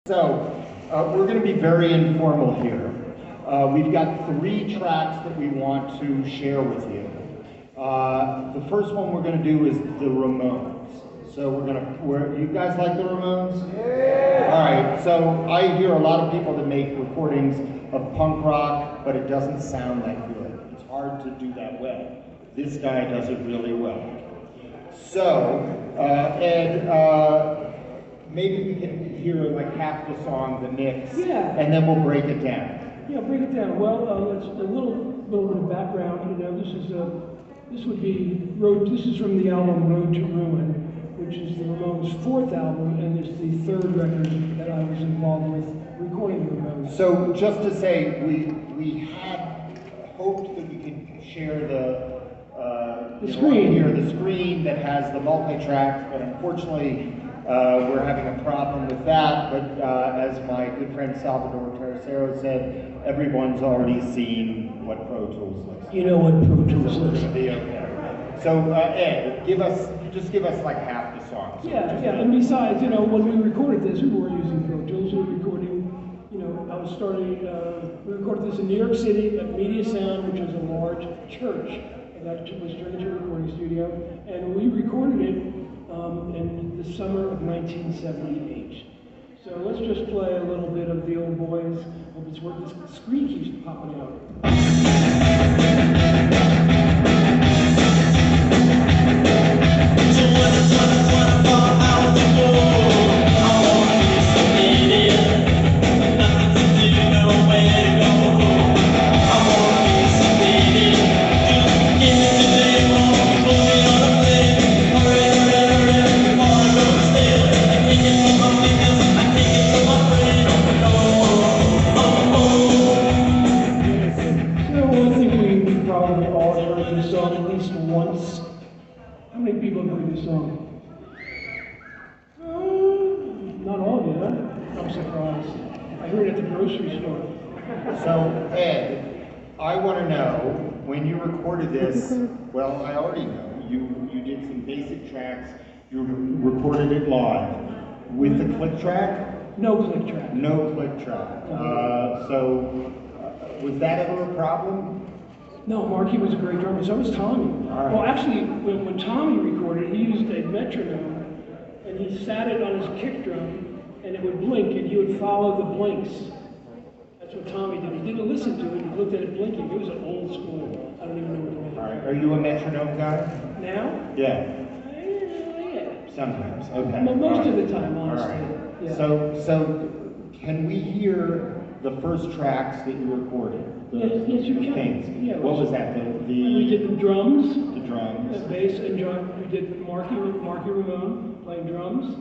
So, we're going to be very informal here. We've got 3 tracks that we want to share with you. The first one we're going to do is the Ramones. So you guys like the Ramones? Yeah! All right, so I hear a lot of people that make recordings of punk rock, but it doesn't sound that good. It's hard to do that well. This guy does it really well. So, Ed, maybe we can hear like half the song, the mix, and then we'll break it down. Yeah, break it down. Well, it's a little bit of background. You know, this is from the album Road to Ruin, which is the Ramones' 4th album, and it's the 3rd record that I was involved with recording the Ramones. So just to say, we had hoped that we could share the screen here, the screen that has the multi-track, but unfortunately we're having a problem with that. But as my good friend Salvador Tercero said, everyone's already seen what Pro Tools looks like. You know what Pro Tools looks like. Okay. So Ed, give us like half the song. So yeah. And besides, you know, when we recorded this, we weren't using Pro Tools. We were recording, you know, we recorded this in New York City at Media Sound, which is a large church that was turned into a recording studio, and we recorded it in the summer of 1978. So let's just play a little bit of the old boys. Hope it's working. The screen keeps popping out. So, Ed, I want to know, when you recorded this, well, I already know, you did some basic tracks, you recorded it live. With the click track? No click track. No click track. Was that ever a problem? No, Marky was a great drummer, so was Tommy. All right. Well, actually, when Tommy recorded, he used a metronome, and he sat it on his kick drum, and it would blink, and he would follow the blinks. That's what Tommy did. He didn't listen to it, he looked at it blinking. It was an old school. I don't even know what it was. All right. Are you a metronome guy? Now? Yeah. Yeah. Sometimes, okay. Most of the time, honestly. All right. Yeah. So can we hear the first tracks that you recorded? Yes, you can. Things. Yeah, what was that? We did the drums. The drums. Bass and drum. We did Marky Ramone playing drums.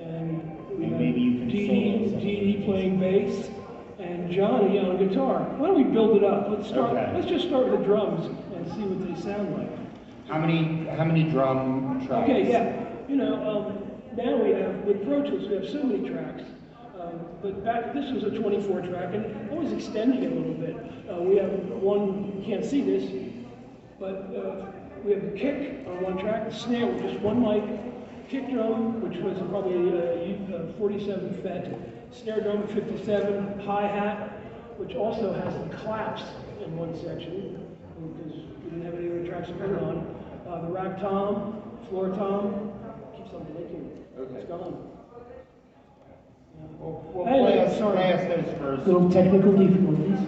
And maybe you can Dee playing bass. And Johnny on guitar. Why don't we build it up? Let's start. Okay. Let's just start with the drums and see what they sound like. How many drum tracks? Okay, yeah. You know, now we have with Pro Tools we have so many tracks. But this was a 24 track, and always extending it a little bit. We have one. You can't see this, but we have the kick on one track, the snare with just one mic, kick drum, which was probably a 47 FET. Snare drum at 57, hi-hat, which also has the claps in one section, because we didn't have any other tracks to put it on. The rack tom, floor tom, keeps on blinking. Okay. It's gone. We'll play us those first. Little technical difficulties.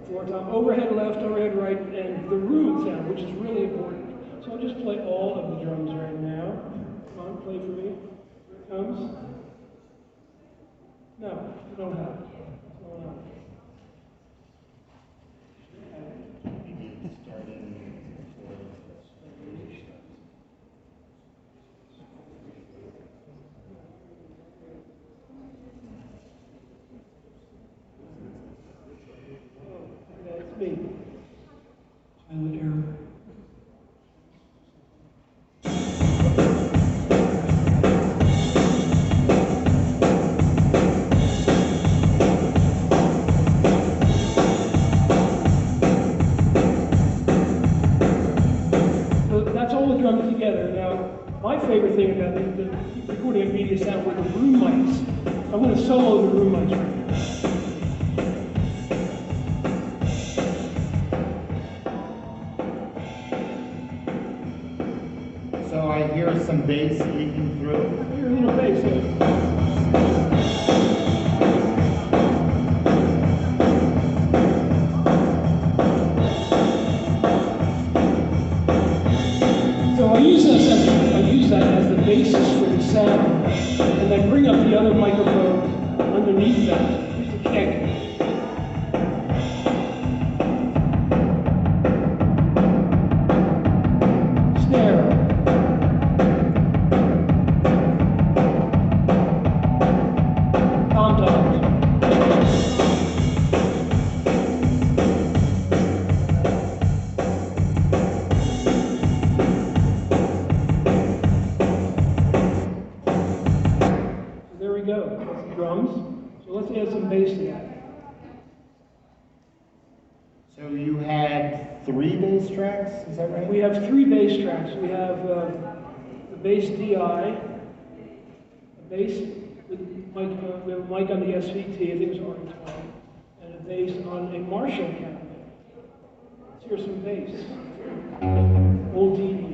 Floor tom, overhead left, overhead right, and the root sound, which is really important. So I'll just play all of the drums right now. Come on, play for me. Here it comes. No, we don't have it. That's me. Pilot error. I'm going to solo the room on track. So I hear some bass leaking through. I hear a little bass there. I use that as the basis for the sound, and then bring up the other microphones underneath that. Here's the kick. Snare. Tom-toms. Some bass to that. So you had 3 bass tracks, is that right? We have 3 bass tracks. We have the bass DI, a bass with mic, we have a mic on the SVT, I think it was R12, and a bass on a Marshall cabinet. Let's hear some bass. Old DD.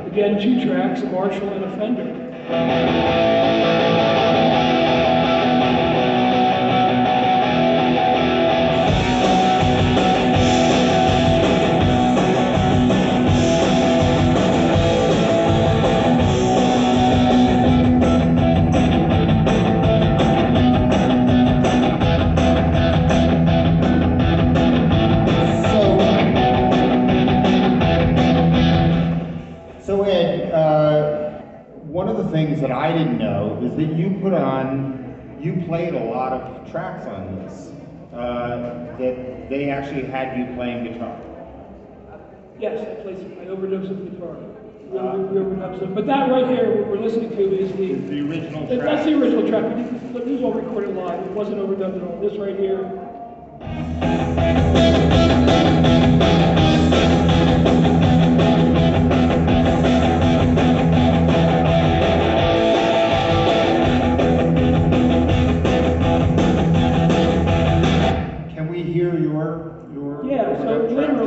Again, 2 tracks, a Marshall and a Fender. Things that I didn't know is that you played a lot of tracks on this, that they actually had you playing guitar. Yes, I overdubs with guitar. We overdubs them. But that right here, what we're listening to is the original track. That's the original track. This was all recorded live. It wasn't overdubbed at all. This right here.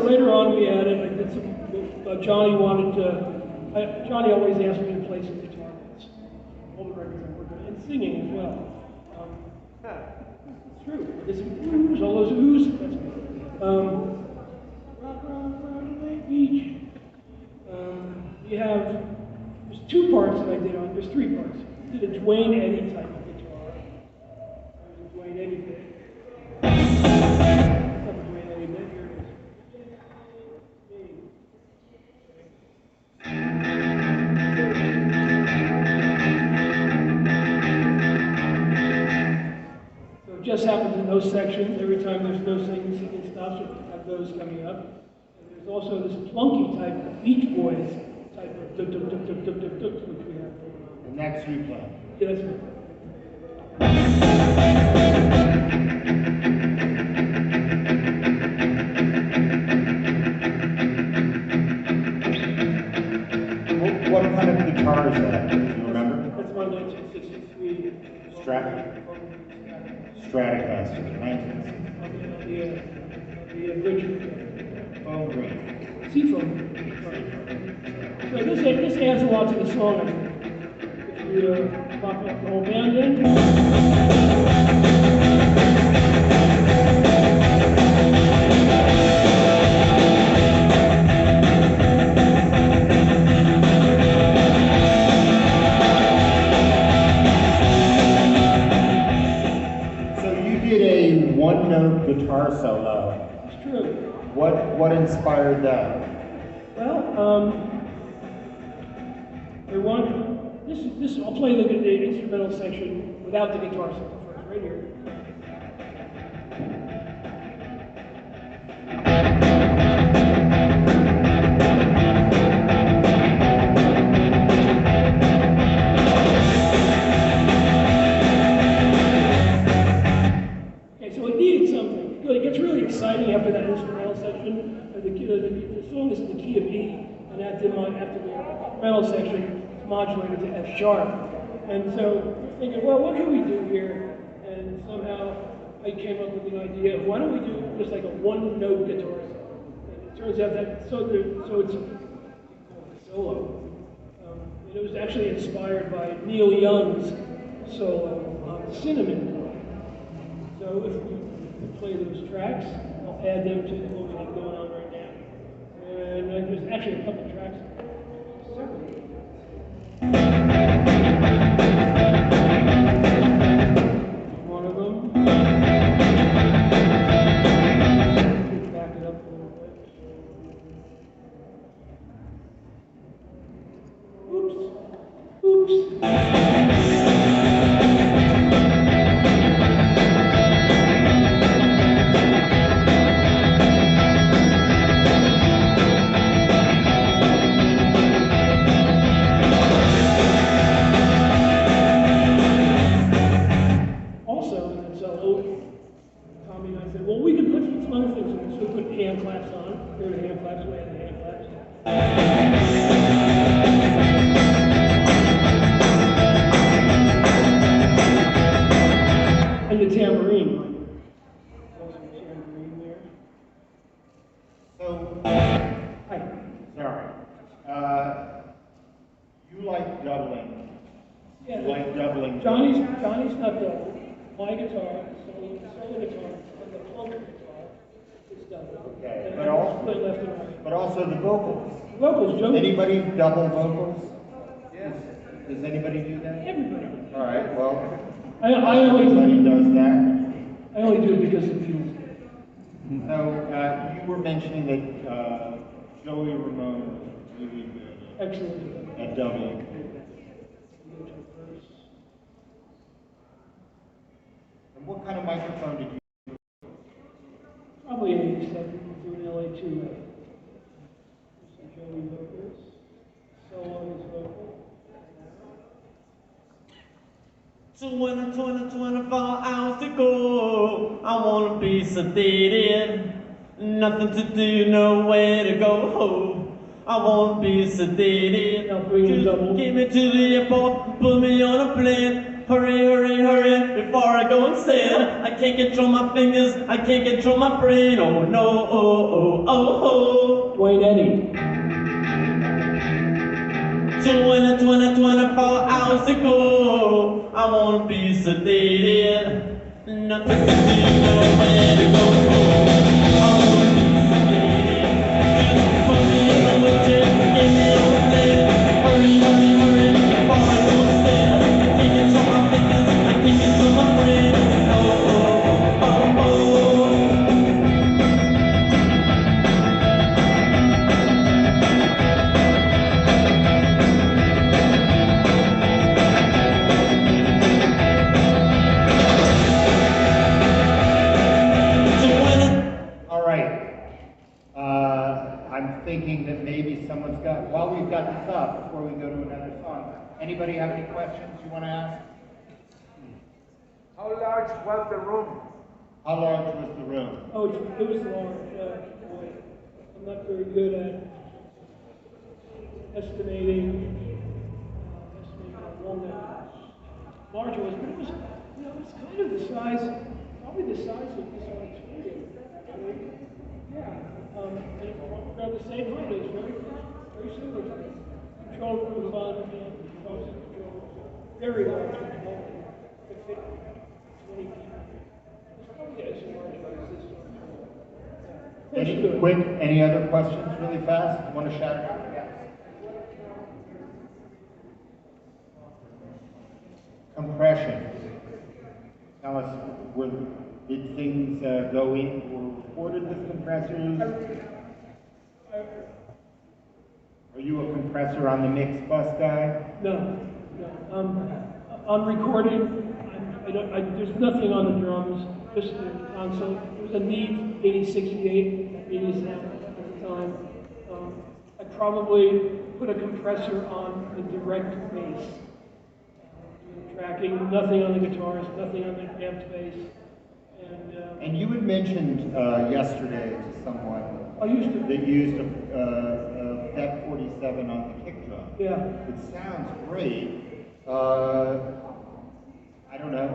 Later on we added, I did some, Johnny wanted to, Johnny always asked me to play some guitar bits. All the records I worked on, and singing as well. It's true. There's some oohs, all those oohs. That's Rock, rock, beach. There's 2 parts that I did on, there's 3 parts. I did a Dwayne Eddy type of guitar. There's a Dwayne Eddy bit. Just happens in those sections. Every time there's no singing stops, we have those coming up. And there's also this plunky type of Beach Boys type of duk duk duk duk duk duk duk, which we have going on. And that's replay. Yeah, that's replay. What kind of guitar is that? Do you remember? That's my 1963 Stratocaster, 1960. The bridge. Oh, great. Seafoam. So this adds a lot to the song, I think. If you pop up the whole band in. guitar solo. It's true. What inspired that? Well, I'll play the instrumental section without the guitar solo first, right here. Okay, so it needed something. It gets really exciting after that instrumental section. The song is in the key of E, and after the instrumental section, modulated to F sharp. And so we're thinking, well, what can we do here? And somehow I came up with an idea of why don't we do just like a one-note guitar solo? And it turns out that so it's called a solo. And it was actually inspired by Neil Young's solo on Cinnamon. So if we play those tracks, I'll add them to what we have going on right now. And there's actually a couple tracks. One of them. Back it up a little bit. Oops. Hand claps on. Here are the hand claps, we have the hand claps. And the tambourine. Also a tambourine there. So, hi. Sorry. You like doubling. Yeah. You like doubling. Johnny's not double. My guitar, solo guitar, and the plumber guitar is double. Okay, and but also, split left and right. but also the vocals. Vocals, Joe. Anybody double vocals? Yes. Does anybody do that? Everybody. All right, well, I only everybody does that. I only do it because it feels good. So, you were mentioning that Joey Ramone was really good Excellent. at doubling. And what kind of microphone did you use? Probably 87, doing LA 2. So Joey vocals, solo his vocal. 24 hours to go. I wanna be sedated. Nothing to do, nowhere to go home. I wanna be sedated. Now bring it double. Get me to the airport, put me on a plane. Hurry, hurry, hurry, before I go and sail. I can't control my fingers, I can't control my brain. Oh no, oh, oh, oh, oh. Dwayne Eddy. 24 hours to go. I wanna be sedated. Nothing to do, nowhere to go home. I wanna be sedated. Just put me in the winter, get me on the plane. Hurry, hurry, hurry, before I go and sail. I can't control my fingers, I can't control my brain. Oh, oh, oh, oh, oh. I'm thinking that maybe someone's got, while we've got this up, before we go to another song, anybody have any questions you want to ask? How large was the room? How large was the room? Oh, it was large. I'm not very good at estimating how long that large was, but it was, it's kind of the size, probably the size of this auditorium. Yeah. And it's around the same height. It's very similar to it. Control room fun, control, very large control. Could fit 20 people. It's probably as large as this. Any other questions really fast? You want to shout it out? Yeah. Compression. Tell us, Did things go in or recorded with compressors? Are you a compressor on the mix bus guy? No. On recording, there's nothing on the drums, just the console. It was a Neve 8068, media sound at the time. I probably put a compressor on the direct bass. Tracking, nothing on the guitars, nothing on the amped bass. And you had mentioned yesterday to someone I used to. that used a FET 47 on the kick drum. Yeah. It sounds great. I don't know.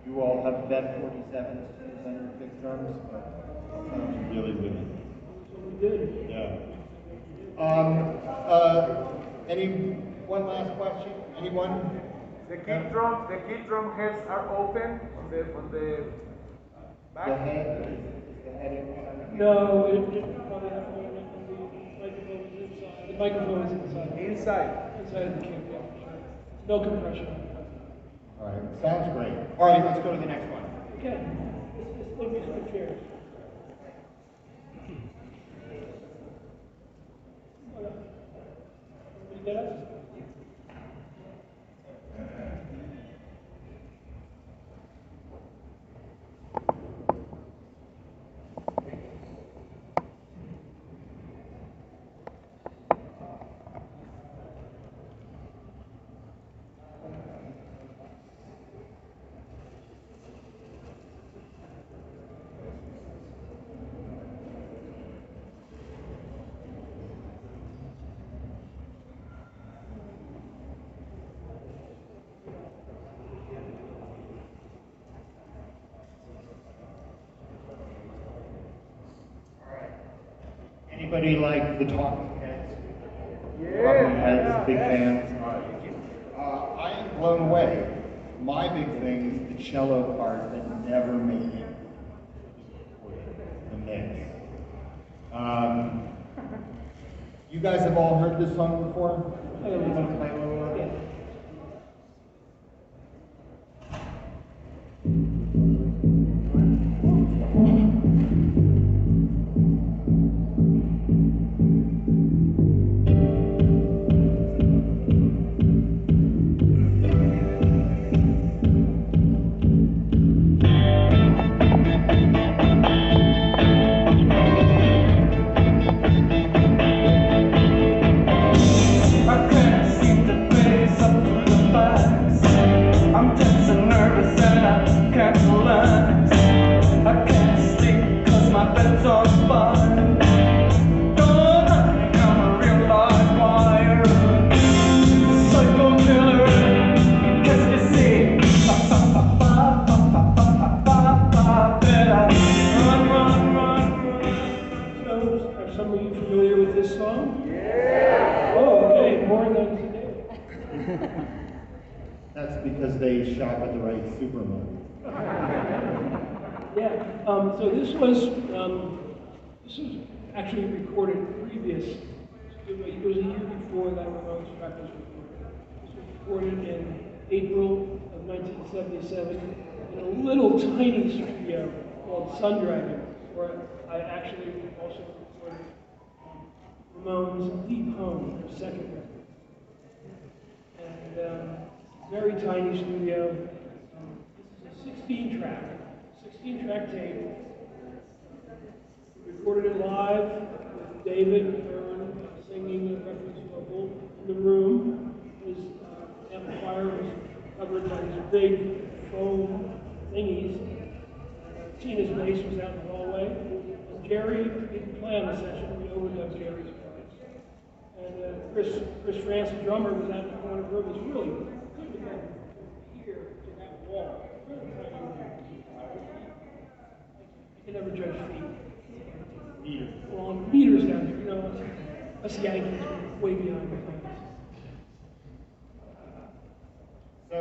You all have FET 47s on your kick drums, but it sounds really, really good. So we did. Yeah. One last question? Anyone? The kick drum heads are open on the back. The head is the head in? No, it probably has one, and the microphone is inside. Inside of the kick, yeah. No compression. All right, sounds great. All right, let's go to the next one. Okay, let's take these two chairs. Everybody get us? Anybody like the Talking Heads? Talking Heads, big fans. I am blown away. My big thing is the cello part that never made it. The mix. You guys have all heard this song before? You want to play a little of it? Because they shop at the right supermarket. Yeah. So this was actually recorded previous. It was a year before that Ramones track was recorded. This was recorded in April of 1977 in a little tiny studio called Sundragon, where I actually also recorded Ramones' Deep Home, their second record. And very tiny studio. This is a 16 track tape. We recorded it live with David Byrne singing a reference vocal in the room. His amplifier was covered by these big foam thingies. Tina's bass was out in the hallway. And Jerry didn't play on the session. We overdubbed Jerry's parts. And Chris France, the drummer, was out in the corner of the room. It was really good to go here to that wall. You can never judge feet. Meters. Well, meters down there, you know, us Yankees were way beyond the things. So,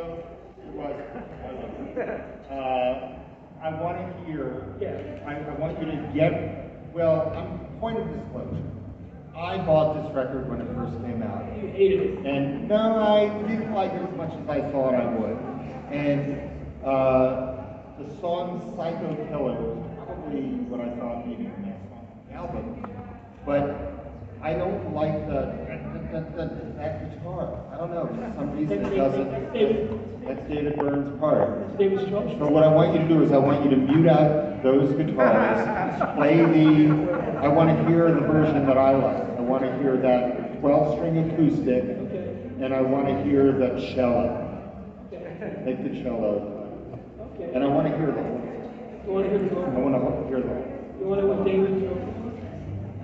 it was. I want to hear, I want you to get, point of disclosure. I bought this record when it first came out. You hated it. And no, I didn't like it as much as I thought I would. And The song Psycho Killer was probably what I thought maybe the next song on the album. But I don't like that guitar. I don't know, for some reason it doesn't. That's David Byrne's part. David Strauss. So what I want you to do is I want you to mute out those guitars, play I want to hear the version that I like. I want to hear that 12-string acoustic, and I want to hear the cello. Make the cello. Okay. And I want to hear the whole thing. You want to hear the I want to hear the whole thing. You want it with David's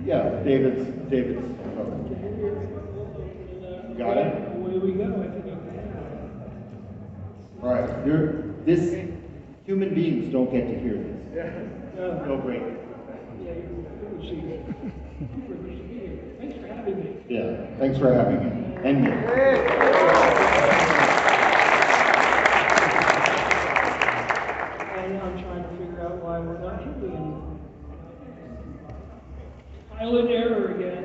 Yeah, David's Got it? Away we go. I think All right, this human beings don't get to hear this. Oh, great. Yeah, you're see. Thanks for having me. Yeah, thanks for having me. And me. And I'm trying to figure out why we're not hitting anything. Pilot error again.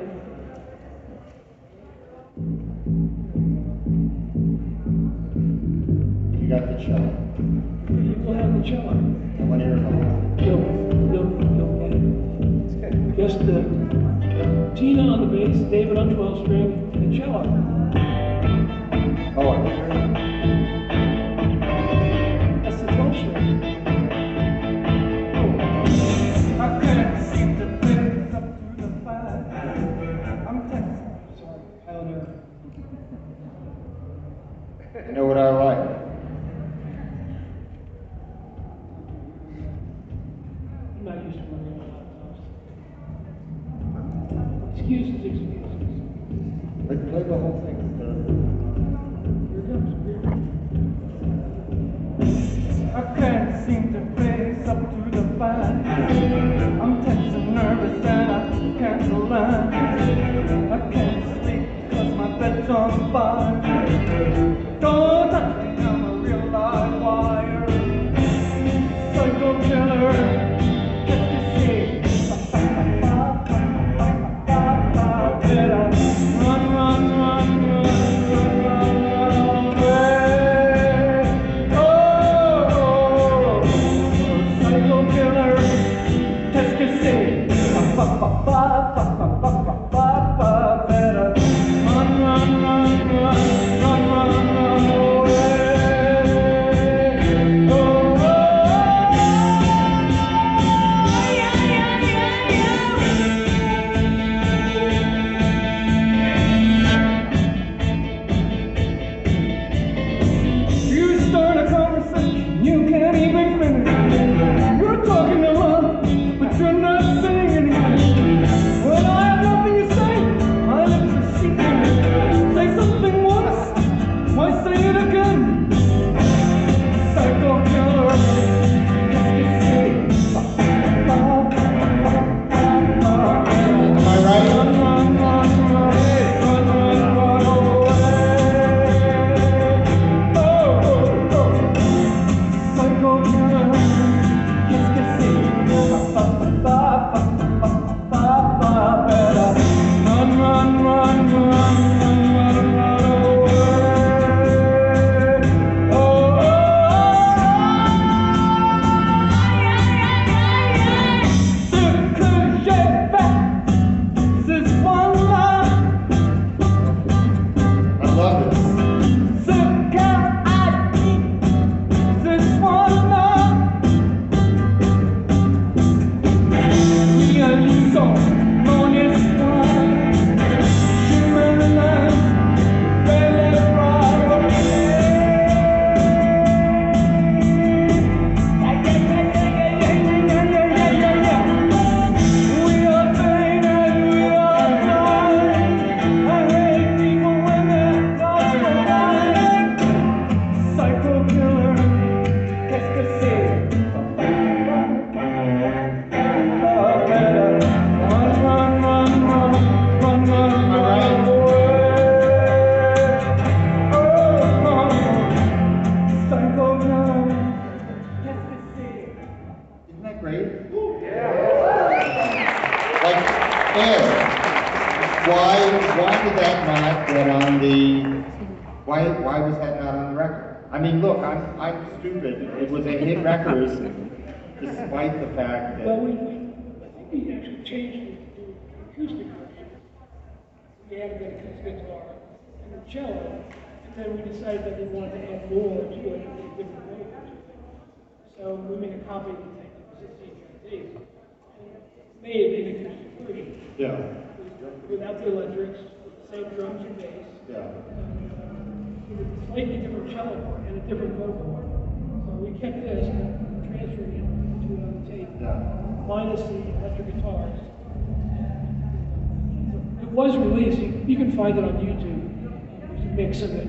You got the cello. You will have the cello. I want to hear the whole thing. No. Just Tina on the bass, David on 12 string, and the cello. Oh, I can hear it. That's the 12 string. I couldn't seem to pick up through the fire. I'm texting. Sorry, pilot error. You know what I like? I'm not used to running on laptops. Excuses. Play the whole thing. Here it comes. I can't seem to face up to the fire. I'm tense and nervous and I can't lie. I can't sleep because my bed's on fire. Don't touch me, I'm a real live wire. Psycho killer. I mean, look, I'm stupid. It was a hit record, despite the fact that. Well, I think we actually changed the acoustic version. We added the acoustic guitar and the cello, and then we decided that we wanted to add more to it in a different way. So we made a copy of the thing that was 16 days and made an acoustic version. Yeah. Without the electrics, with the same drums and bass. Yeah. With a slightly different cello part and a different vocal part. So we kept this and transferred it to another tape. Yeah. Minus the electric guitars. It was released. You can find it on YouTube. There's a mix of it.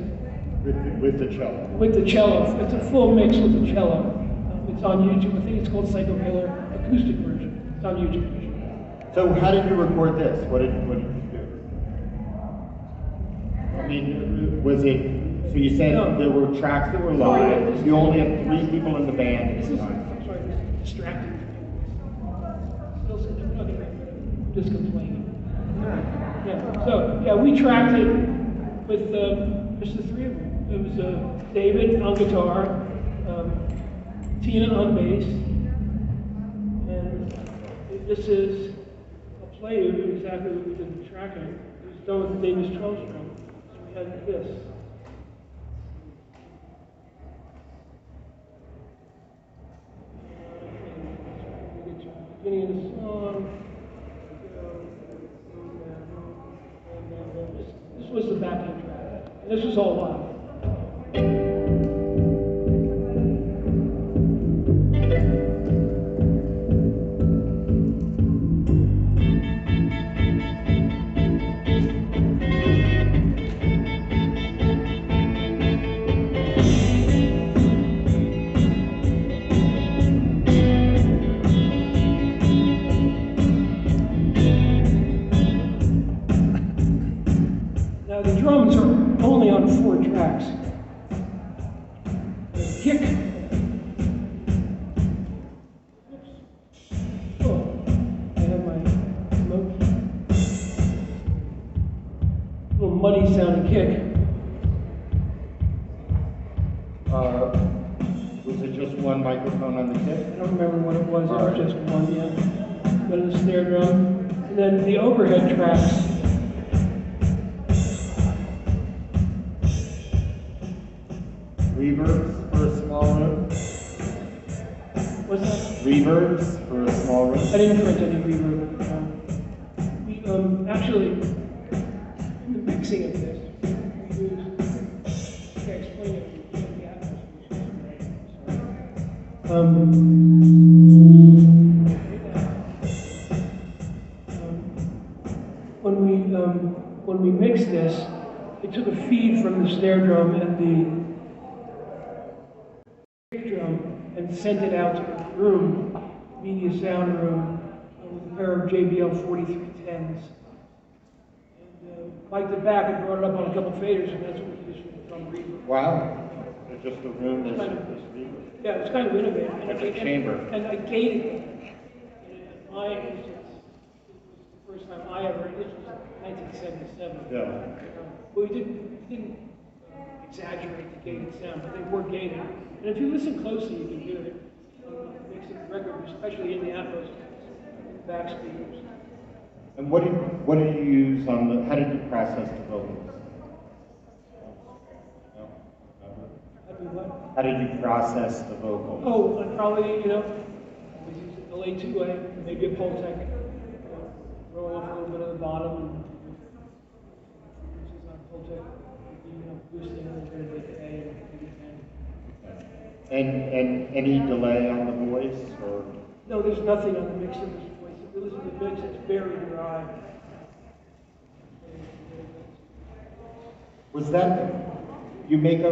With the cello. With the cello. It's a full mix with the cello. It's on YouTube. I think it's called Psycho Killer acoustic version. It's on YouTube. So how did you record this? What did you do? I mean, was it, so you said there were tracks that were live, you only had 3 people in the band at the time. I'm sorry, this is distracting. Still sitting, I'm just complaining. Yeah, so, yeah, we tracked it with just the 3 of them. It was David on guitar, Tina on bass, and this is a play of exactly what we did in tracking. It was done with the Davis 12 string. So we had this. Beginning of the song. And this was the backing track. And this was all live. Now the drums are only on 4 tracks. The kick. Oops. Oh, I have my remote. Little muddy sounding kick. Was it just one microphone on the I kit? don't remember what it was. All right. It was just one, yeah. But the snare drum. And then the overhead tracks. Reverbs for a small room? What's that? Reverbs for a small room? I didn't print any reverb. We actually, in the mixing of this, we used, I can't explain it, we used the atmosphere. When we mixed this, it took a feed from the snare drum and the drum and sent it out to the room, media sound room, with a pair of JBL 4310s. And mic'd it back and brought it up on a couple faders, and that's what we used for the drum reverb. Wow. It's just a room that's Kind of- this reverb. Yeah, it's kind of innovative. Like a chamber. And I gated it. And at my age, it was the first time I ever, this was 1977. Yeah. But we didn't exaggerate the gated sound, but they were gated. And if you listen closely, you can hear it. It makes the record, especially in the atmos, back speakers. And what did you use on the, how did you process the vocals? No? I do what? How did you process the vocals? Oh, and probably, we use an LA2A, maybe a Poltec, throw off a little bit of the bottom, and this is on Poltec, boosting a little bit of the A and maybe 10. And any delay on the voice, or? No, there's nothing on the mix of this voice. If you listen to the mix, it's very dry. Was that, you make a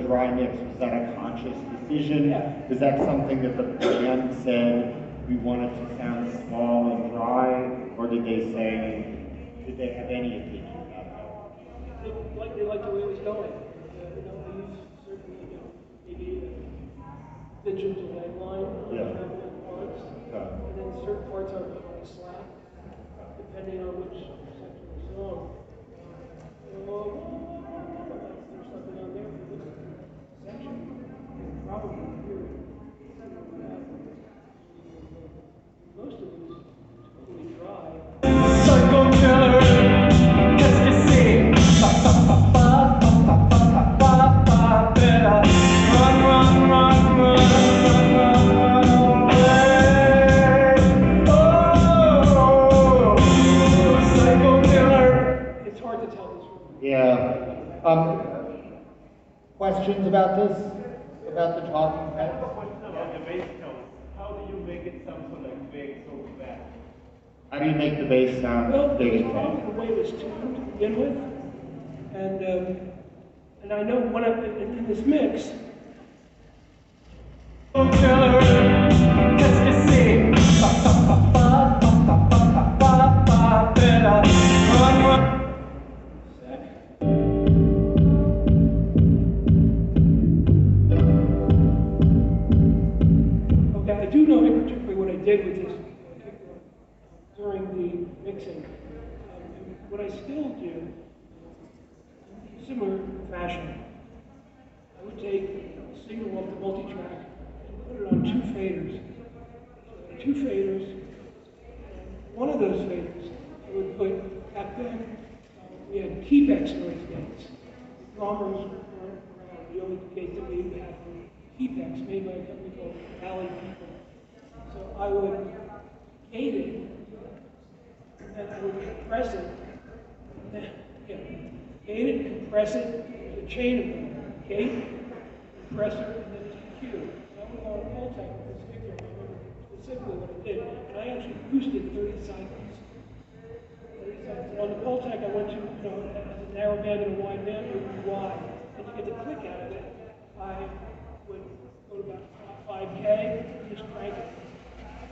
dry mix, was that a conscious decision? Yeah. Is that something that the band said, we want it to sound small and dry, or did they have any opinion about that? They liked the way it was going. They use certainly, maybe a digital delay line on Yeah. parts. And then certain parts are kind of slack, depending on which section of the song. There's something on there for this section. Questions about this? About the talking I heads? have a question about the bass tone. How do you make it sound so like big, so fast? How do you make the bass sound Well, big it's and probably fast? the way it was tuned to begin with. And I know when in this mix, okay, I do know in particular what I did with this during the mixing. What I still do, in similar fashion, I would take a signal off the multi-track and put it on two faders. So two faders, and one of those faders, I would put, back then, we had keep-X noise gates. The drummers weren't around. The only gate that we had were keep-X made by a company called Valley People. So I would gate it, and I would compress it. Gate it, compress it, there's a chain of them. Gate, compressor, and then EQ. So I would go on a Pultec with this kick drum. I remember specifically what I did. And I actually boosted 30 cycles. 30 cycles. And on the Pultec, I went to, as a narrow band and a wide band, it would be wide. And to get the click out of it, I would go to about 5K and just crank it.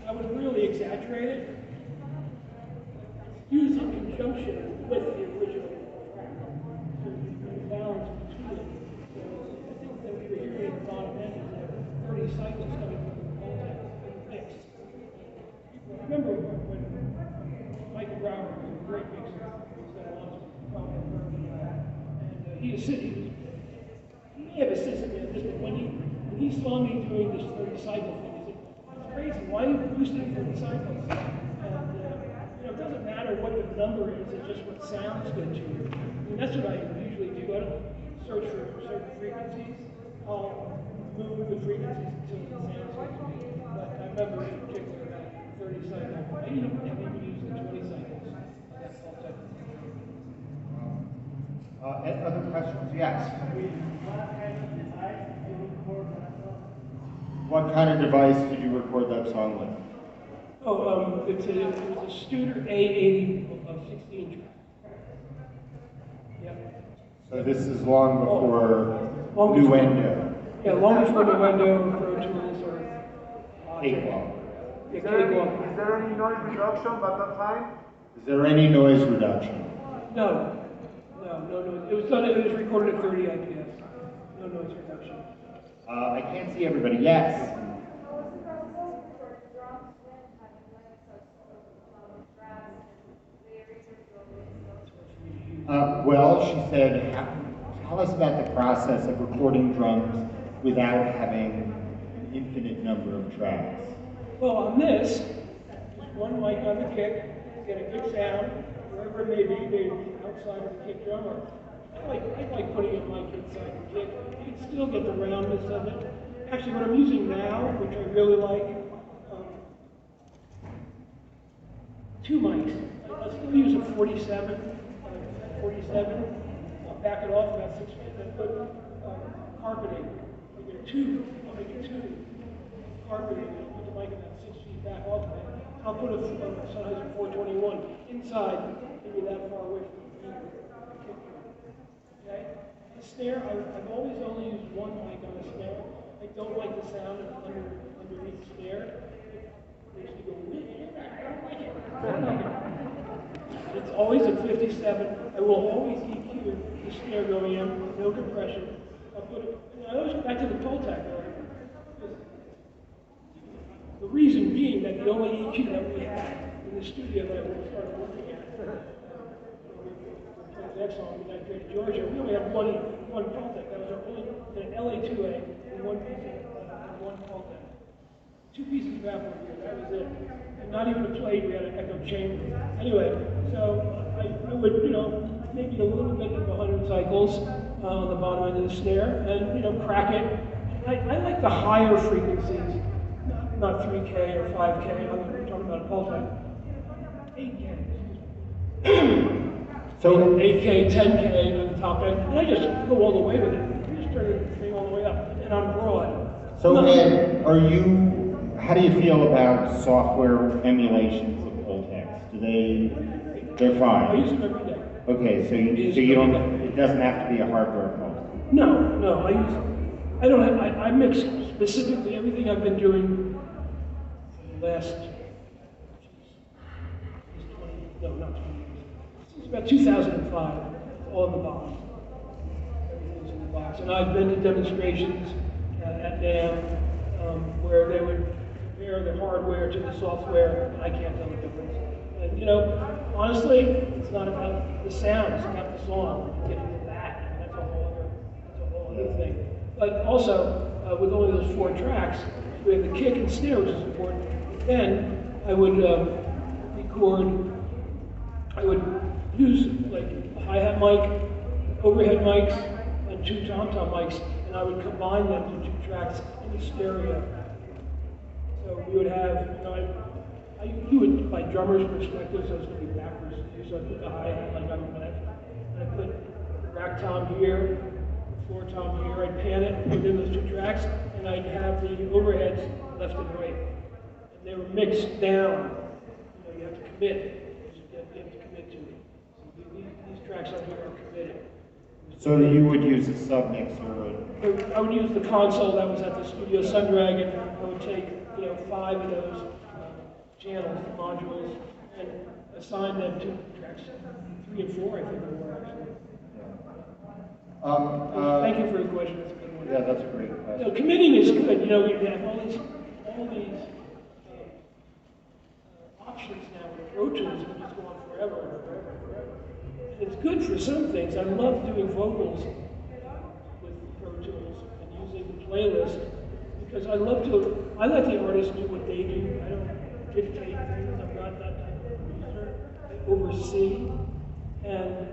I would really exaggerate it. Use it in conjunction with the original track to balance between it. So I think that we were hearing at the bottom end is that 30 cycles coming from the Pultec in the mix. I remember when Michael Brower was a great mixer, he's got a lot of problem and he may have assisted me on this, but when he saw me doing this 30 cycle thing, he said, "It's crazy, why are you boosting 30 cycles?" And it doesn't matter what the number is, it's just what sounds good to you. I mean, that's what I usually do. I don't search for certain frequencies. I'll move the frequencies until it sounds good to me. But I remember in particular that 30 cycles. I even have even used the 20 cycles. That's all type of thing. Other questions? Yes. What kind of device did you record that song with? Oh, it was a Studer A80 of 16 track. Yep. So this is long before Long before- Nuendo. Yeah, long before Nuendo, Pro Tools, or Cakewalk. Yeah, Is there Cakewalk. any noise reduction by that time? Is there any noise reduction? No. It was recorded at 30 IPS. No noise reduction. I can't see everybody. Yes. Well, she said, tell us about the process of recording drums without having an infinite number of tracks. Well, on this, just one mic on the kick, get a good sound, wherever it may be, maybe outside of the kick drum, or I like putting a mic inside the kick. You can still get the roundness of it. Actually, what I'm using now, which I really like, two mics. I still use a 47. I'll back it off about 6 feet. I put carpeting. I'll make it two carpeting. I'll put the mic about 6 feet back off of it. I'll put a Sennheiser 421 inside, maybe that far away from the kick drum. Okay? The snare, I've always only used one mic on the snare. I don't like the sound underneath the snare. It makes me go, I don't like it. It's always at 57. I will always EQ the snare going in, no compression. I'll put it, I always go back to the Pultec earlier. The reason being that the only EQ that we had in the studio that we started working at, that song, we got Great Georgia, we only had one Pultec. That was our only, an LA2A, and one Pultec. 2 pieces of amplifier, that was it. And not even a plate, we had an echo chamber. Anyway, so I would, maybe a little bit of 100 cycles on the bottom end of the snare, and, crack it. I like the higher frequencies, not 3K or 5K, I'm talking about a Pultec. 8K. So 8K, 10K on the top end, and I just go all the way with it. I just turn it So No. Ed, how do you feel about software emulations of full text? They're I fine? use them every day. Okay, so you don't, it doesn't have to be a hardware problem? No, I mix specifically everything I've been doing for the last, since about 2005, all in the box. Everything's in the box. And I've been to demonstrations at NAM where they would compare the hardware to the software, and I can't tell the difference. And you know, honestly, it's not about the sound, it's about the song. When you get into that, that's a whole other thing. But also, with only those 4 tracks, we have the kick and snare, which is important. Then I would I would use like a hi-hat mic, overhead mics, and 2 tom-tom mics, and I would combine them to 2 tracks in the stereo. So we would have, you know, I do it by drummer's perspective, so it's going to be backwards. So I put the hi-hat like on the left, and I put the rack tom here, the floor tom here, I'd pan it, put in those 2 tracks, and I'd have the overheads left and right. And they were mixed down. You know, you have to commit. You have to commit to it. So these tracks on here are committed. So you would use a sub-mixer? I would use the console that was at the studio, Sundragon. I would take, you know, 5 of those channels, modules, and assign them to tracks 3 and 4, I think they were actually. Thank you for your question. That's a good one. Yeah, that's a great question. You know, committing is good. You know, you have all these options now with Pro Tools. You can just go on forever and forever and forever. And it's good for some things. I love doing vocals with Pro Tools and using the playlist because I let the artist do what they do. I don't dictate things. I'm not that type of producer. I oversee. And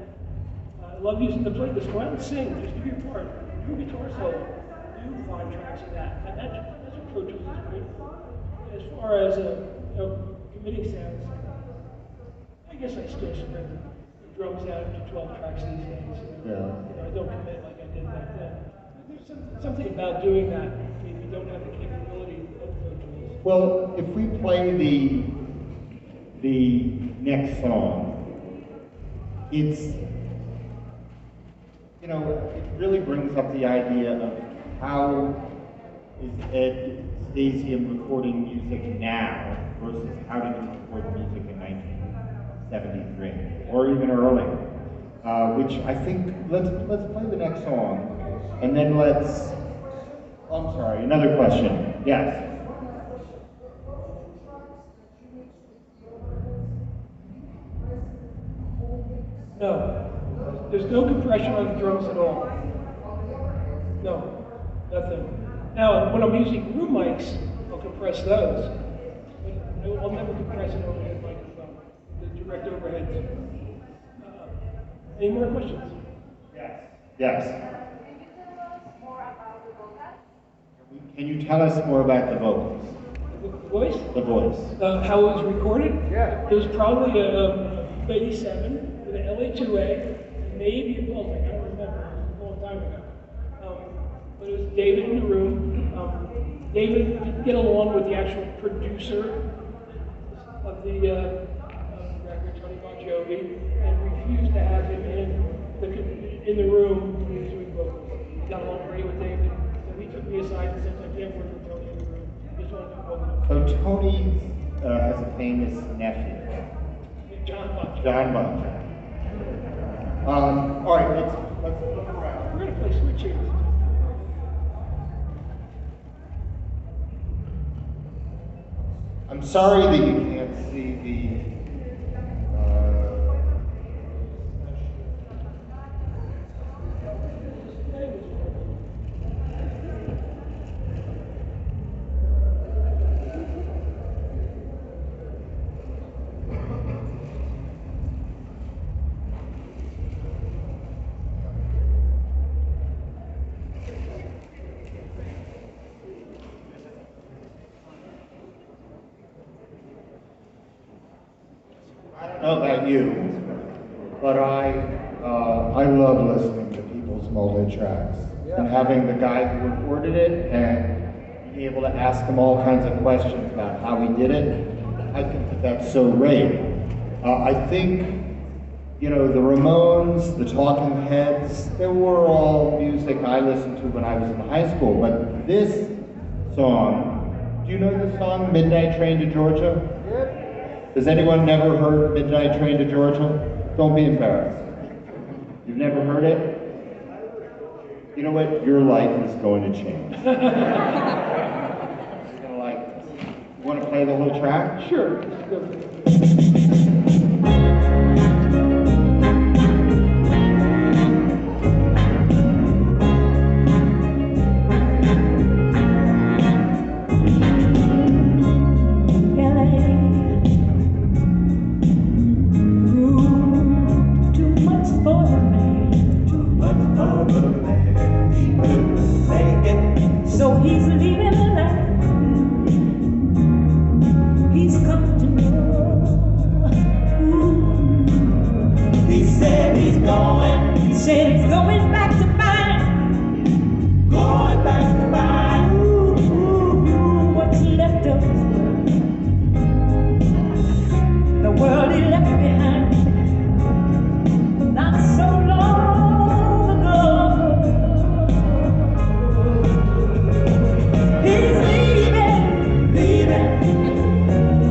I love using the playlist. Go out and sing. Just do your part. Do a guitar solo. Do 5 tracks of that. And that's what Pro Tools is great for. As far as you know, committing sounds, I guess I still spread the drums out to 12 tracks these days. Yeah. You know, I don't commit like I did back then. There's something about doing that if you don't have the capability of Pro Tools. Well, if we play the next song, it's, you know, it really brings up the idea of how is Ed Stasium recording music now versus how did he record music in 1973 or even earlier, which I think, let's play the next song and then I'm sorry, another question, yes. No, there's no compression on the drums at all. No, nothing. Now, when I'm using room mics, I'll compress those. But I'll never compress an overhead microphone, the direct overheads. Any more questions? Yes. Yes. Can you tell us more about the vocals? Can you tell us more about the vocals? The voice? The voice. How it was recorded? Yeah. It was probably a 87 with an LA2A, maybe a Pulse, I don't remember, it was a long time ago. But it was David in the room. David didn't get along with the actual producer of the record, Tony Bon Jovi, and refused to have him in the room when he was doing vocals. He got along great with David, so he took me aside and said, I can't work with Tony in the room. I just want to do vocals. So Tony has a famous nephew. John Bon Jovi. John Bon Jovi. All right, let's look around. We're going to play switches. I'm sorry that you can't see the. I don't know about you, but I love listening to people's multi-tracks and having the guy who recorded it and be able to ask him all kinds of questions about how he did it. I think that that's so great. I think, you know, the Ramones, the Talking Heads, they were all music I listened to when I was in high school, but this song, do you know this song, Midnight Train to Georgia? Yep. Has anyone never heard Midnight Train to Georgia? Don't be embarrassed. You've never heard it? You know what? Your life is going to change. You're going to like this. You want to play the whole track? Sure. So he's leaving the land. He's come to know. He said he's going. He said he's going back to find. Going back to find. What's left of his world. The world he left behind. Not so long ago. He's leaving, leaving.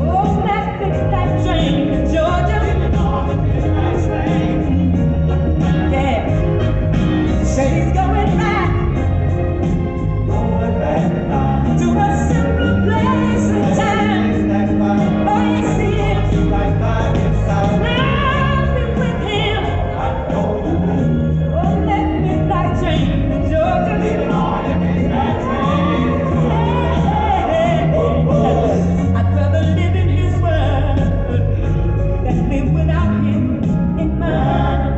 Oh, that midnight train to Georgia. Leaving on the midnight train. Yeah. Said he's going back to a simple place and time. Oh, yes, he is. I'll be with him. Oh, that midnight train to Georgia. Leaving on the midnight train. I'd rather live in his world than live without him in mine.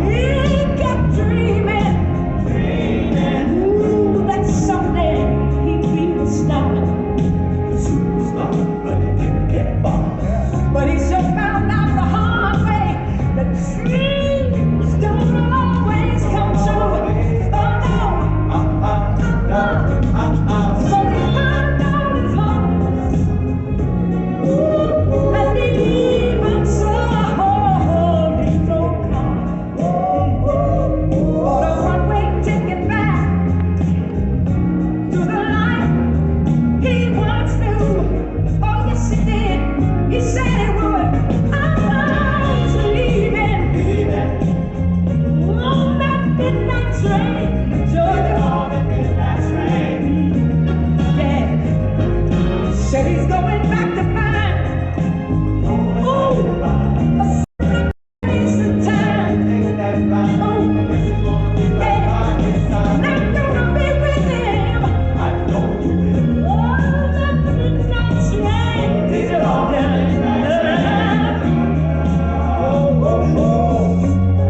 He kept dreaming, ooh, that someday he'd be the star. But he sure found out the hard way that dreams don't always come true. Oh no. So he found out his heart. And he even sold his own car. Bought a one-way ticket back to the life he once knew. Oh yes he did. He said he would. I was leaving on that midnight train to Georgia. Yeah. Said he's going back to find. Ooh, a simpler place and time. Oh, yeah. And I'm gonna be with him. Oh, that midnight train to Georgia.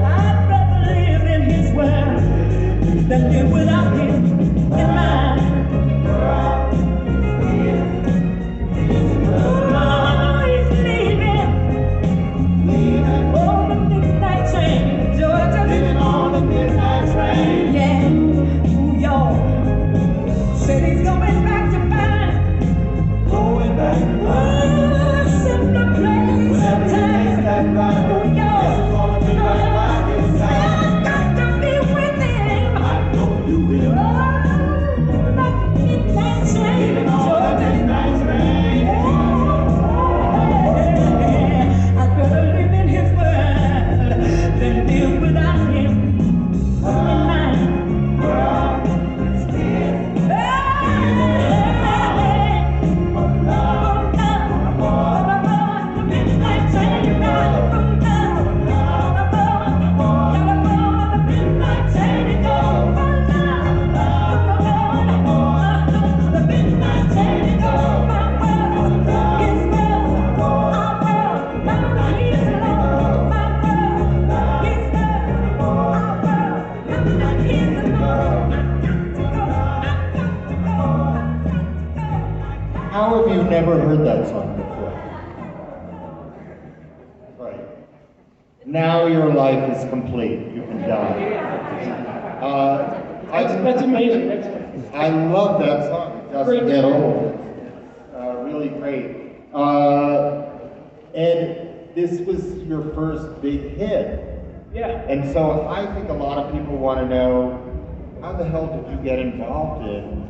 I'd rather live in his world than live without him in mine. Oh, he's leaving. Oh, the midnight train to Georgia. Yeah. Ooh, y'all. Said he's going back to find. Oh, simpler place and time. Oh, y'all. I've got to be with him. Oh, that midnight train to Georgia. I'd rather live in his world than live without him in mine. The midnight train to How have you never heard that song before? Right. Now your life is complete. You can die. That's amazing. I love that song. It doesn't get old. Really great. And this was your first big hit. Yeah. And so I think a lot of people want to know, how the hell did you get involved in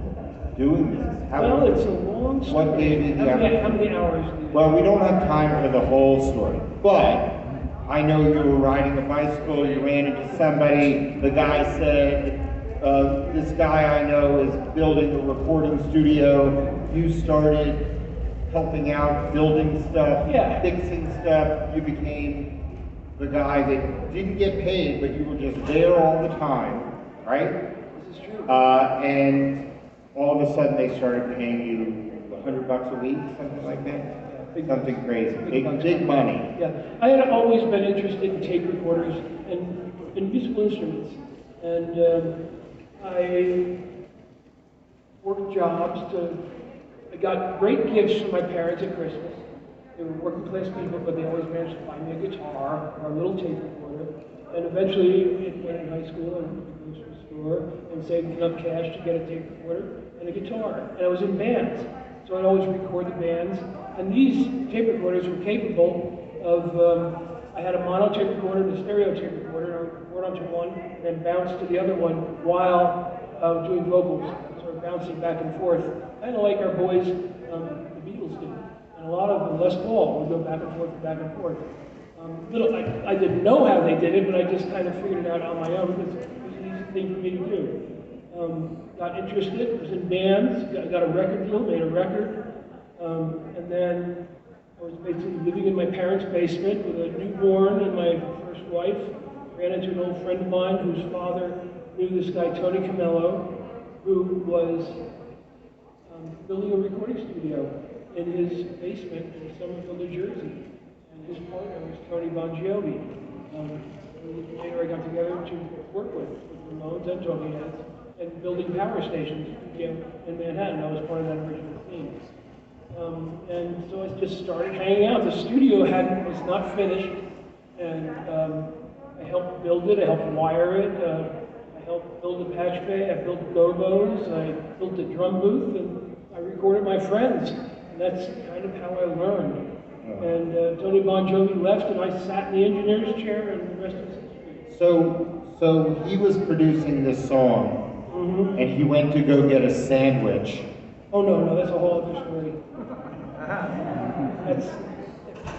doing this? Well, it's a long story. What gave you the How many hours do you Well, we don't have time for the whole story, but I know you were riding a bicycle, you ran into somebody, the guy said, this guy I know is building a recording studio. You started helping out, building stuff, Yeah. fixing stuff. You became the guy that didn't get paid, but you were just there all the time, right? This is true. And all of a sudden they started paying you $100 a week, something like that? Something crazy, big money. Yeah, I had always been interested in tape recorders and in musical instruments. And I worked jobs I got great gifts from my parents at Christmas. They were working class people, but they always managed to buy me a guitar or a little tape recorder. And eventually, when in high school, I went to the grocery store and saved enough cash to get a tape recorder and a guitar. And I was in bands, so I'd always record the bands. And these tape recorders were capable of, I had a mono tape recorder and a stereo tape recorder, and I would record onto one and then bounce to the other one while doing vocals, sort of bouncing back and forth. Kind of like our boys, the Beatles did. And a lot of them, Les Paul, would go back and forth and back and forth. I didn't know how they did it, but I just kind of figured it out on my own because it was an easy thing for me to do. Got interested, was in bands, got a record deal, made a record, and then I was basically living in my parents' basement with a newborn and my first wife. Ran into an old friend of mine whose father knew this guy, Tony Camello, who was building a recording studio in his basement in Somerville, New Jersey. And his partner was Tony Bon Jovi. Later I got together to work with Ramones and Talking Heads and building power stations in Manhattan. I was part of that original team. And so I just started hanging out. The studio was not finished, and I helped build it, I helped wire it, I helped build a patch bay, I built gobos, I built a drum booth, and I recorded my friends. And that's kind of how I learned. And Tony Bon Jovi left, and I sat in the engineer's chair, and the rest is history. So he was producing this song, and he went to go get a sandwich. Oh no, that's a whole other story.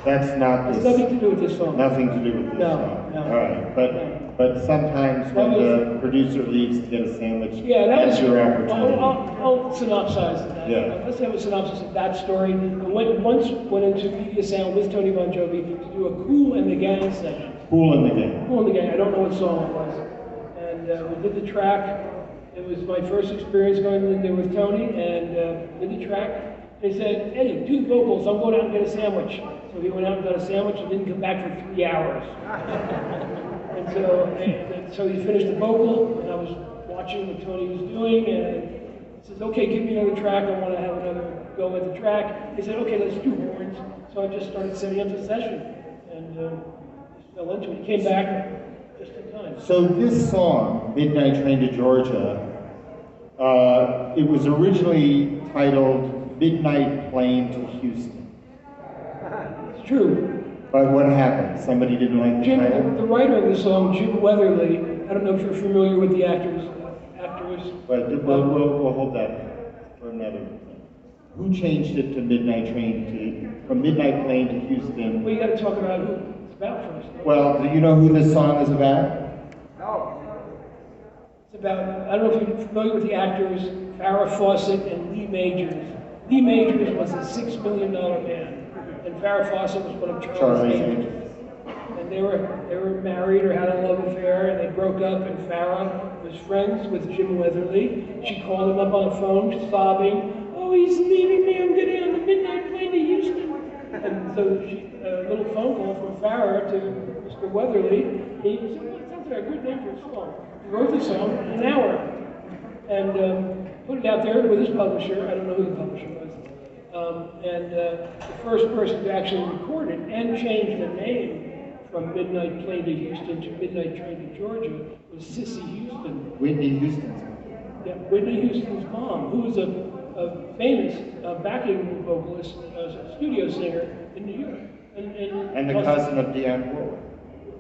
That's not this. Nothing to do with this song. Nothing to do with this song. No. All right, but sometimes when the producer leaves to get a sandwich, that's your opportunity. I'll synopsize that. Yeah. Let's have a synopsis of that story. I once went into Media Sound with Tony Bon Jovi to do a Kool and the Gang session. Kool and the Gang. Kool and the Gang. I don't know what song it was. And we did the track. It was my first experience going in there with Tony, and did the track. They said, Eddie, do the vocals, I'm going out and get a sandwich. So he went out and got a sandwich and didn't come back for 3 hours. And so he finished the vocal, and I was watching what Tony was doing, and he says, okay, give me another track, I want to have another go at the track. He said, okay, let's do horns. So I just started setting up the session, and just fell into it. He came back just in time. So this song, Midnight Train to Georgia, it was originally titled Midnight Plane to Houston. It's true. But what happened? Somebody didn't like the title? The writer of the song, Jim Weatherly, I don't know if you're familiar with the actors. But we'll hold that for another thing. Who changed it to Midnight Train from Midnight Plane to Houston? Well, you got to talk about who it's about first. Well, do you know who this song is about? No. It's about, I don't know if you're familiar with the actors, Farrah Fawcett and Lee Majors. Lee Majors was a $6 million man, and Farrah Fawcett was one of Charlie's agents. And they were married or had a love affair, and they broke up, and Farrah was friends with Jim Weatherly. She called him up on the phone, sobbing, oh, he's leaving me, I'm getting on the midnight plane to Houston. And so a little phone call from Farrah to Mr. Weatherly. He said, well, that sounds like a good name for a song. He wrote the song in an hour, and put it out there with his publisher. I don't know who the publisher was. The first person to actually record it and change the name from midnight plane to Houston to midnight train to Georgia was Sissy Houston. Whitney Houston's. Yeah, Whitney Houston's mom, who was a famous backing vocalist, studio singer in New York. And the cousin of Dionne Warwick.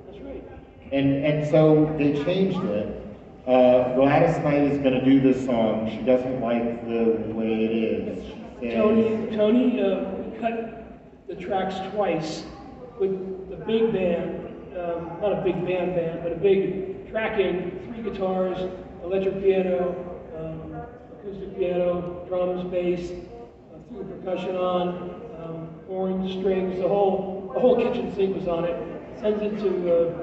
That's right. And so they changed it. Gladys Knight is going to do this song. She doesn't like the way it is. She says, Tony cut the tracks twice with the big band, not a big band, but a big tracking, 3 guitars, electric piano, acoustic piano, drums, bass, threw percussion on, horns, strings, the whole kitchen sink was on it. Sends it to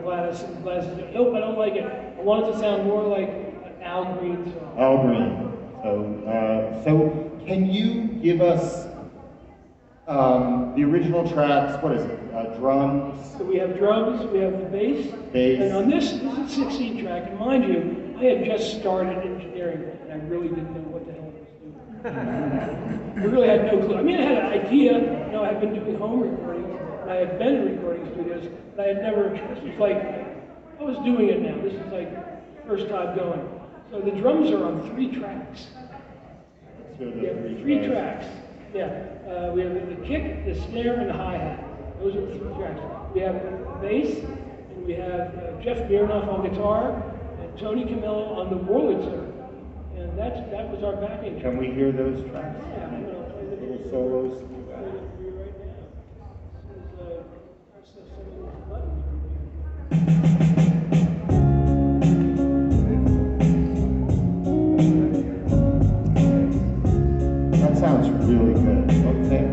Gladys, and Gladys says, nope, I don't like it. I want it to sound more like an Al Green song. Al Green. So can you give us the original tracks? What is it? Drums? So we have drums, we have the bass. And on this is a 16-track, and mind you, I had just started engineering, and I really didn't know what the hell I was doing. I really had no clue. I mean, I had an idea. You know, I had been doing home recordings, and I had been in recording studios, but I had never, this was like, I was doing it now. This is like first time going. So the drums are on 3 tracks. Yeah, 3 tracks. Yeah. We have the kick, the snare, and the hi-hat. Those are the 3 tracks. We have the bass, and we have Jeff Mirnoff on guitar, and Tony Camillo on the Wurlitzer. And that was our backing. Can we hear those tracks? Yeah, I'm going to play the Little solos. right now. This is some of these buttons. That sounds really good. Okay.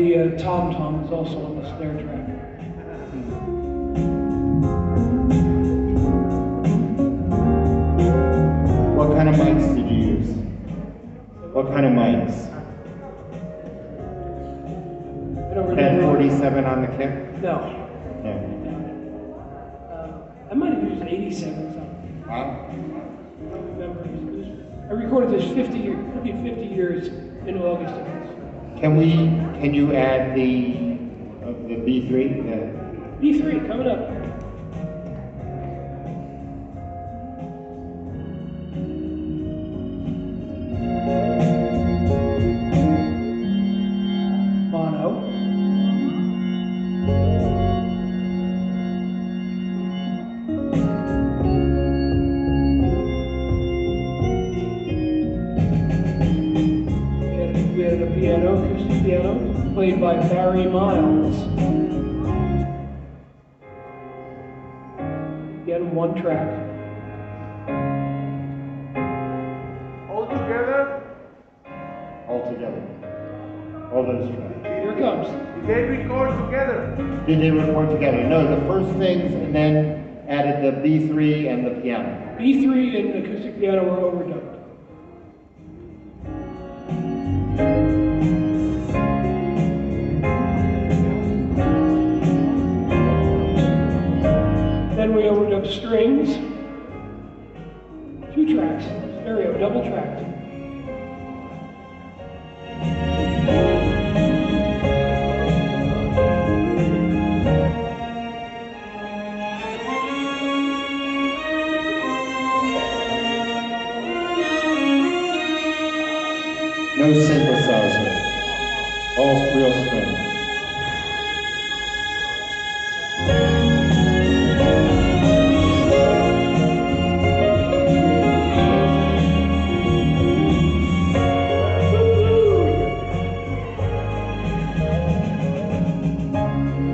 The tom-tom is also on the snare track. What kind of mics did you use? What kind of mics? I don't remember. 1047 on the kick? No. No. I might have used 87 something. Wow. I don't remember. I recorded this 50 years, it'll be 50 years in August of this. Can you add the B3? B3 coming up. Mono. We had a piano, acoustic piano, played by Barry Miles. Again, 1 track. All together? All together. All those tracks. Here it comes. Did they record together? Did they record together? No, the first things and then added the B3 and the piano. B3 and acoustic piano were overdubbed. Then we overdubbed strings, 2 tracks, stereo, double tracked. No synthesizer. All real strings.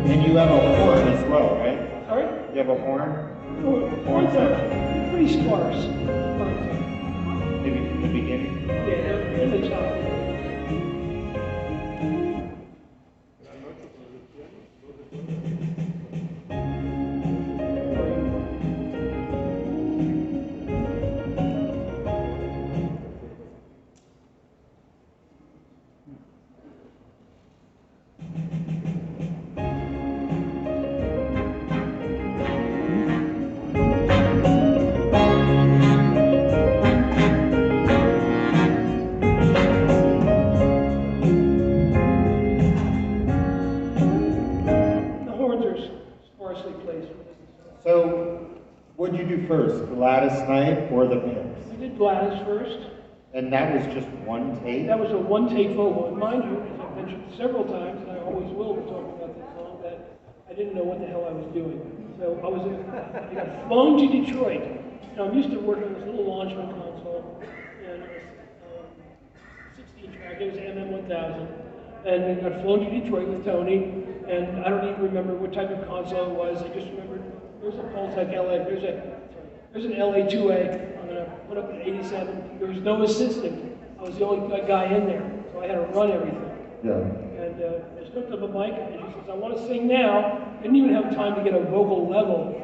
And you have a horn as well, right? Sorry? You have a horn? Horns are pretty sparse. Maybe from the beginning? Yeah, they're in the top. What'd you do first, Gladys Knight or the Pips? I did Gladys first. And that was just one take? That was a one-take vocal. And mind you, as I've mentioned several times, and I always will be talking about this song, that I didn't know what the hell I was doing. So I got flown to Detroit. Now, I'm used to working on this little Launchman console, and it was 16 track, it was MM1000. And I got flown to Detroit with Tony, and I don't even remember what type of console it was. I just remembered there's a Pultec LA, there's an LA2A. I'm going to put up an 87. There was no assistant. I was the only guy in there, so I had to run everything. Yeah. And I just hooked up a mic, and she says, I want to sing now. Didn't even have time to get a vocal level.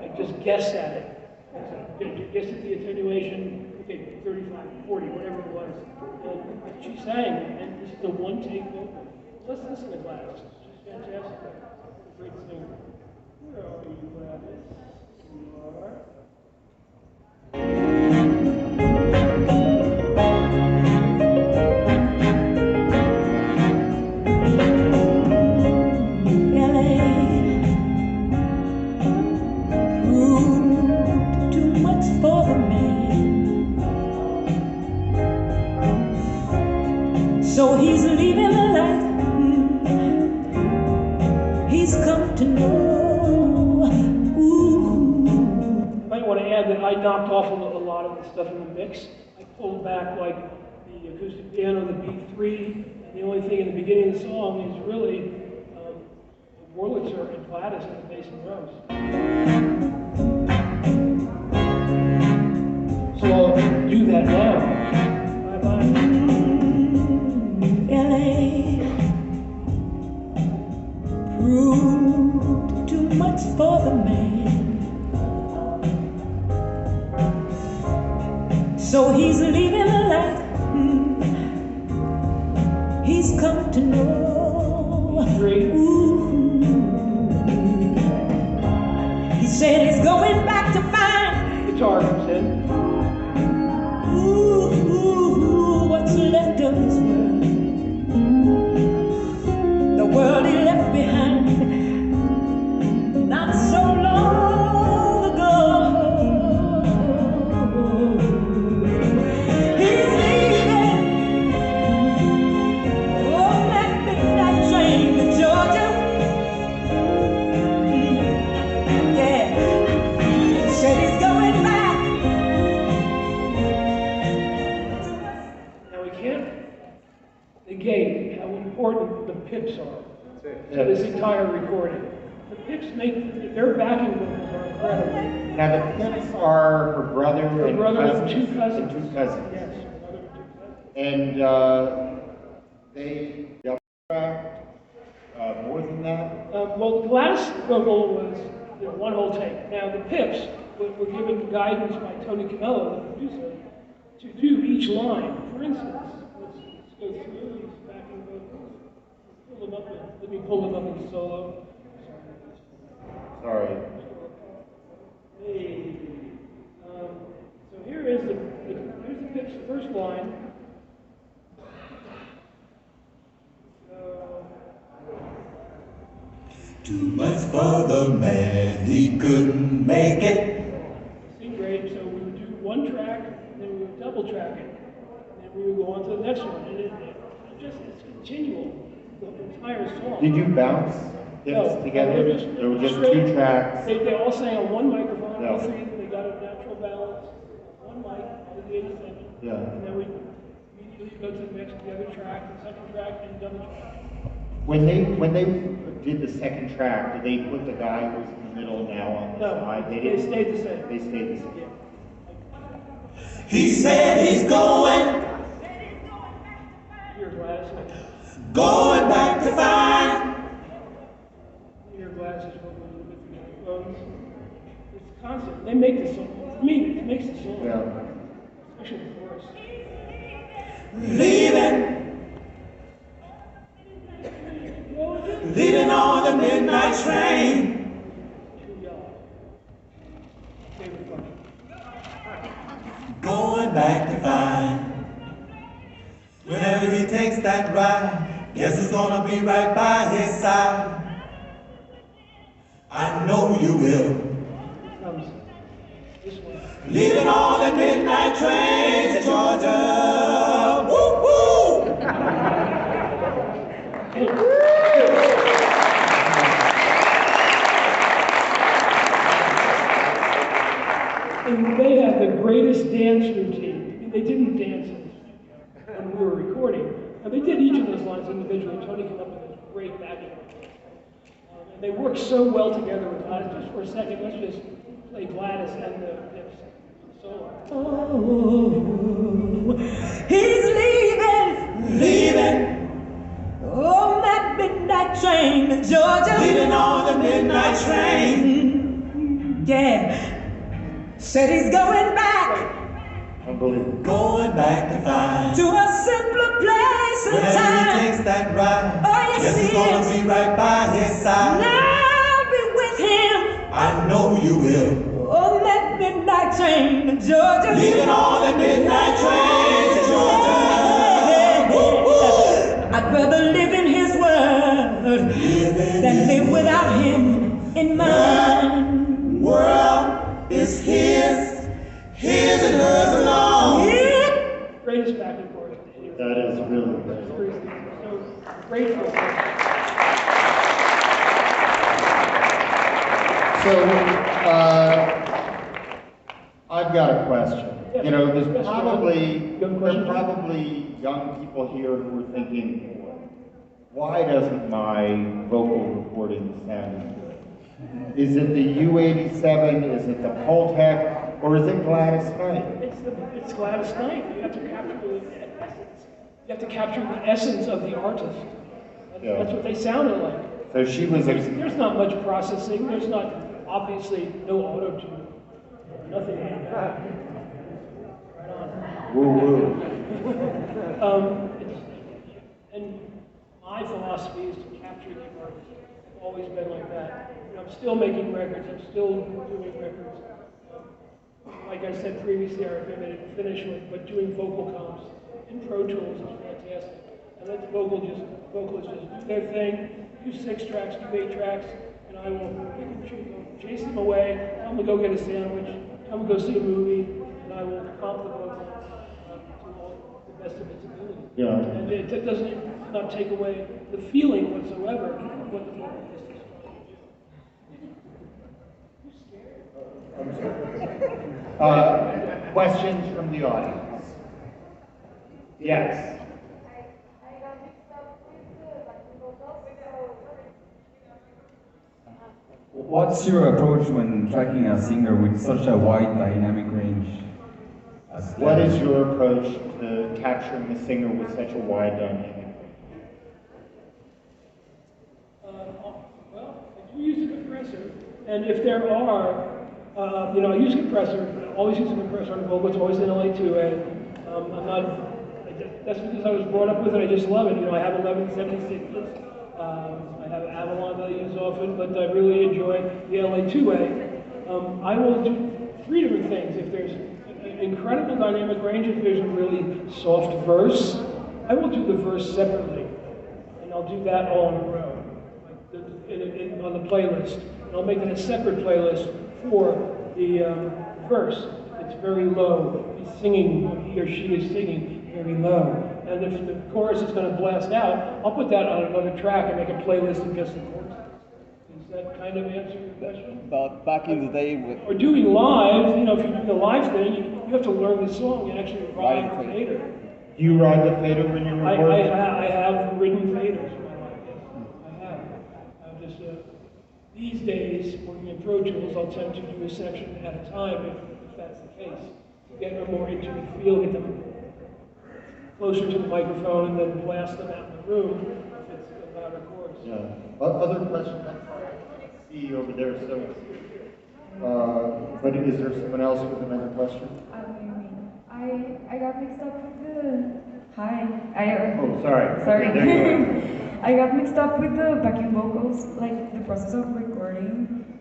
I just guessed at it. Guessed at the attenuation, okay, 35, 40, whatever it was. And she sang, and this is the one-take vocal. Let's listen to Gladys. She's fantastic. Great singer. Where are you, Gladys? You are. So he's leaving the life he's come to know. Ooh. Might want to add that I knocked off a lot of the stuff in the mix. I pulled back like the acoustic piano, the B3, and the only thing in the beginning of the song is really Wurlitzer and Gladys on the bass and drums. So I'll do that now. Bye-bye. LA proved too much for the man, so he's leaving the life he's come to know. Ooh. He said he's going back to find Guitar comes in. ooh, what's left of this world, the world he left behind not so long ago. He's leaving on that midnight train to Georgia. Yeah, he said he's going back. Now we can't negate how important the Pips are to this entire recording. The Pips make, their backing vocals are incredible. Now the Pips are her brother and brother and cousins. two cousins. And two cousins. Yes, her brother and two cousins. And they tracked more than that? Well, the Gladys vocal was one whole take. Now the Pips were given guidance by Tony Camello, the producer, to do each line. For instance, let's go through these backing vocals. Pull them up let me pull them up in solo. Sorry. Hey. So here is here's the Pips' first line. Too much for the man, he couldn't make it. See, great. So we would do one track, and then we would double track it, and then we would go on to the next one. And it's continual, the entire song. Did you bounce Pips together? There were just two tracks. They all sang on one microphone, all Yeah. three of them. They got a natural balance, one mic, with the 87. Yeah. And then we immediately go to the other track, the second track, and double track. When they did the second track, did they put the guy who's in the middle now on the No, side? they didn't? stayed the same. They stayed the same. Yeah. He said he's going Here, Gladys. back to find. Your glasses with the microphones. It's constant. They make the song. For me, it makes the song. Yeah. Especially the chorus. Leaving on the midnight train. Too yellow. Favorite part. Going back to find. Whenever he takes that ride, guess it's gonna be right by his side. I know you will. Comes. leaving on the midnight train to Georgia. Woo woo! And they had the greatest dance routine. They didn't dance when we were recording. And they did each of those lines individually. Tony came up with this great backing. And they worked so well together with Gladys. Just for a second, let's just play Gladys and the solo. Oh, he's leaving, leaving. On that midnight train to Georgia. Leaving on the midnight train. Yeah. Said he's going back. Unbelievable. Going back to find To a simpler place and whenever he time. takes that ride. Oh, yes, he's he gonna is. be right by his side. And I'll be with him I know you will. on that midnight train to Georgia. Leaving on the midnight train to Georgia. Woo woo! I'd rather live in his word than live without him in mine. World is his and hers alone. Yeah. Greatest backing chorus. That is really great. So grateful. So, I've got a question. Yes. You know, there's Yes, probably young question. young people here who are thinking, why doesn't my vocal recording sound good? Is it the U87? Is it the Pultec? Or is it Gladys Knight? It's Gladys Knight. You have to capture the essence. You have to capture the essence of the artist. Yeah. That's what they sounded like. So she was a There's not much processing. There's not, obviously, no auto-tune. Nothing like that. Right on. woo-woo. And my philosophy is to capture the artist. I've always been like that. And I'm still making records. I'm still doing records. Like I said previously, I didn't finish with, but doing vocal comps in Pro Tools is fantastic. And let the vocalists just do their thing, do 6 tracks, do 8 tracks, and I will pick and choose, chase them away, tell them to go get a sandwich, tell them to go see a movie, and I will comp the vocal to all the best of its ability. Yeah. And it doesn't not take away the feeling whatsoever of what the vocalist is trying to do. Questions from the audience? Yes. I got mixed up with the backing vocals, What's your approach when tracking a singer with such a wide dynamic range? As What is your approach to capturing a singer with such a wide dynamic? Well, I do use a compressor, and if there are, I use a compressor, I always use a compressor on the vocal, it's always an LA2A. I'm not, that's because I was brought up with it, I just love it. I have 1176s, I have Avalon that I use often, but I really enjoy the LA2A. I will do 3 different things. If there's an incredible dynamic range, if there's a really soft verse, I will do the verse separately, and I'll do that all in a row. On the playlist. And I'll make it a separate playlist for the verse. It's very low. He's singing, he or she is singing very low. And if the chorus is going to blast out, I'll put that on another track and make a playlist of just the chorus. Does that kind of answer your question? But back in the day, Or doing live, if you do the live thing, you have to learn the song and actually ride the fader. Do you ride the fader when you record? I have ridden faders in my life, yes. I have. These days, working in Pro Tools, I'll tend to do a section at a time if that's the case. To get a more intimate feel, get them closer to the microphone, and then blast them out in the room if it's a louder chorus. Yeah. Other questions? I see you over there, so. But is there someone else with another question? I got mixed up with the Oh, sorry. sorry. Okay, there you go. I got mixed up with the backing vocals, like the process of recording.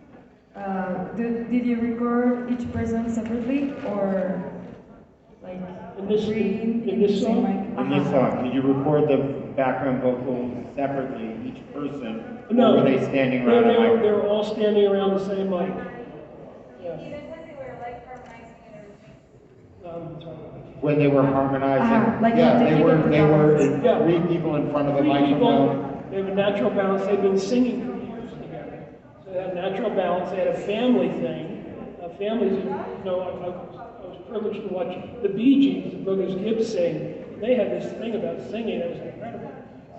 Did you record each person separately, or like In this the song? mic? In this song, did you record the background vocals separately, each person? No. Or were they standing around the They microphone? were all standing around the same mic. Yeah. even when they were like harmonizing in a Sorry. When they were harmonizing? like yeah, the they were performance. Yeah. 3 people in front of the Three microphone. people, they have a natural balance. They've been singing for years together. So they had natural balance. They had a family thing. Families, I was privileged to watch the Bee Gees, the Brothers Gibbs sing. They had this thing about singing that was incredible.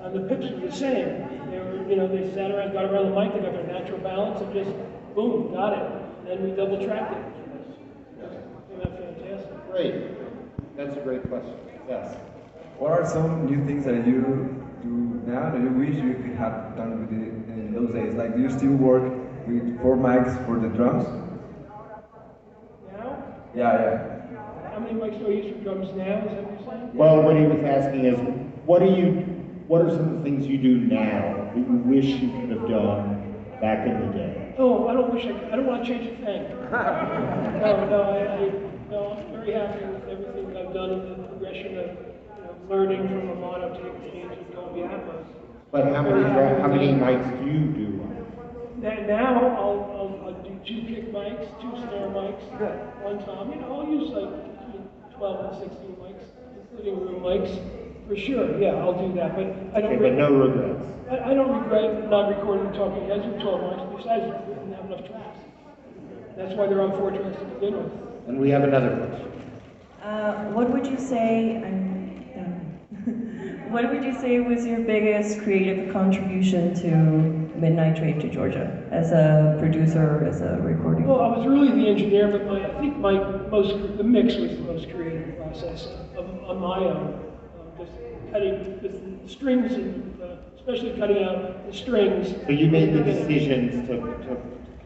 And the pictures were the same. They were, they sat around, got around the mic, they got their natural balance, and just boom, got it. And then we double tracked it. Came out fantastic. Great. That's a great question. Yes. What are some new things that you do now that you wish you could have done with it in those days? Like, do you still work with 4 mics for the drums? Now, Yeah. how many mics do I use for drums now? Is that what you're saying? Well, what he was asking is, what are some of the things you do now that you wish you could have done back in the day? Oh, I don't want to change a thing. No, I'm very happy with everything that I've done in the progression of learning from a monotape machine to Dolby Atmos. But how many mics do you do? Now I'll do 2 kick mics, 2 snare mics, 1 tom. I'll use like between 12 and 16 mics, including room mics. For sure, yeah, I'll do that. But I don't. Okay, but no regrets. I don't regret not recording the talking heads with 12 mics. Besides, we didn't have enough tracks. That's why they're on 4 tracks to begin with. And we have another question. What would you say? What would you say was your biggest creative contribution to Midnight Train to Georgia as a producer, as a recording? Well, I was really the engineer, but I think the mix was the most creative process on my own. Just cutting the strings, and especially cutting out the strings. So you made the decisions to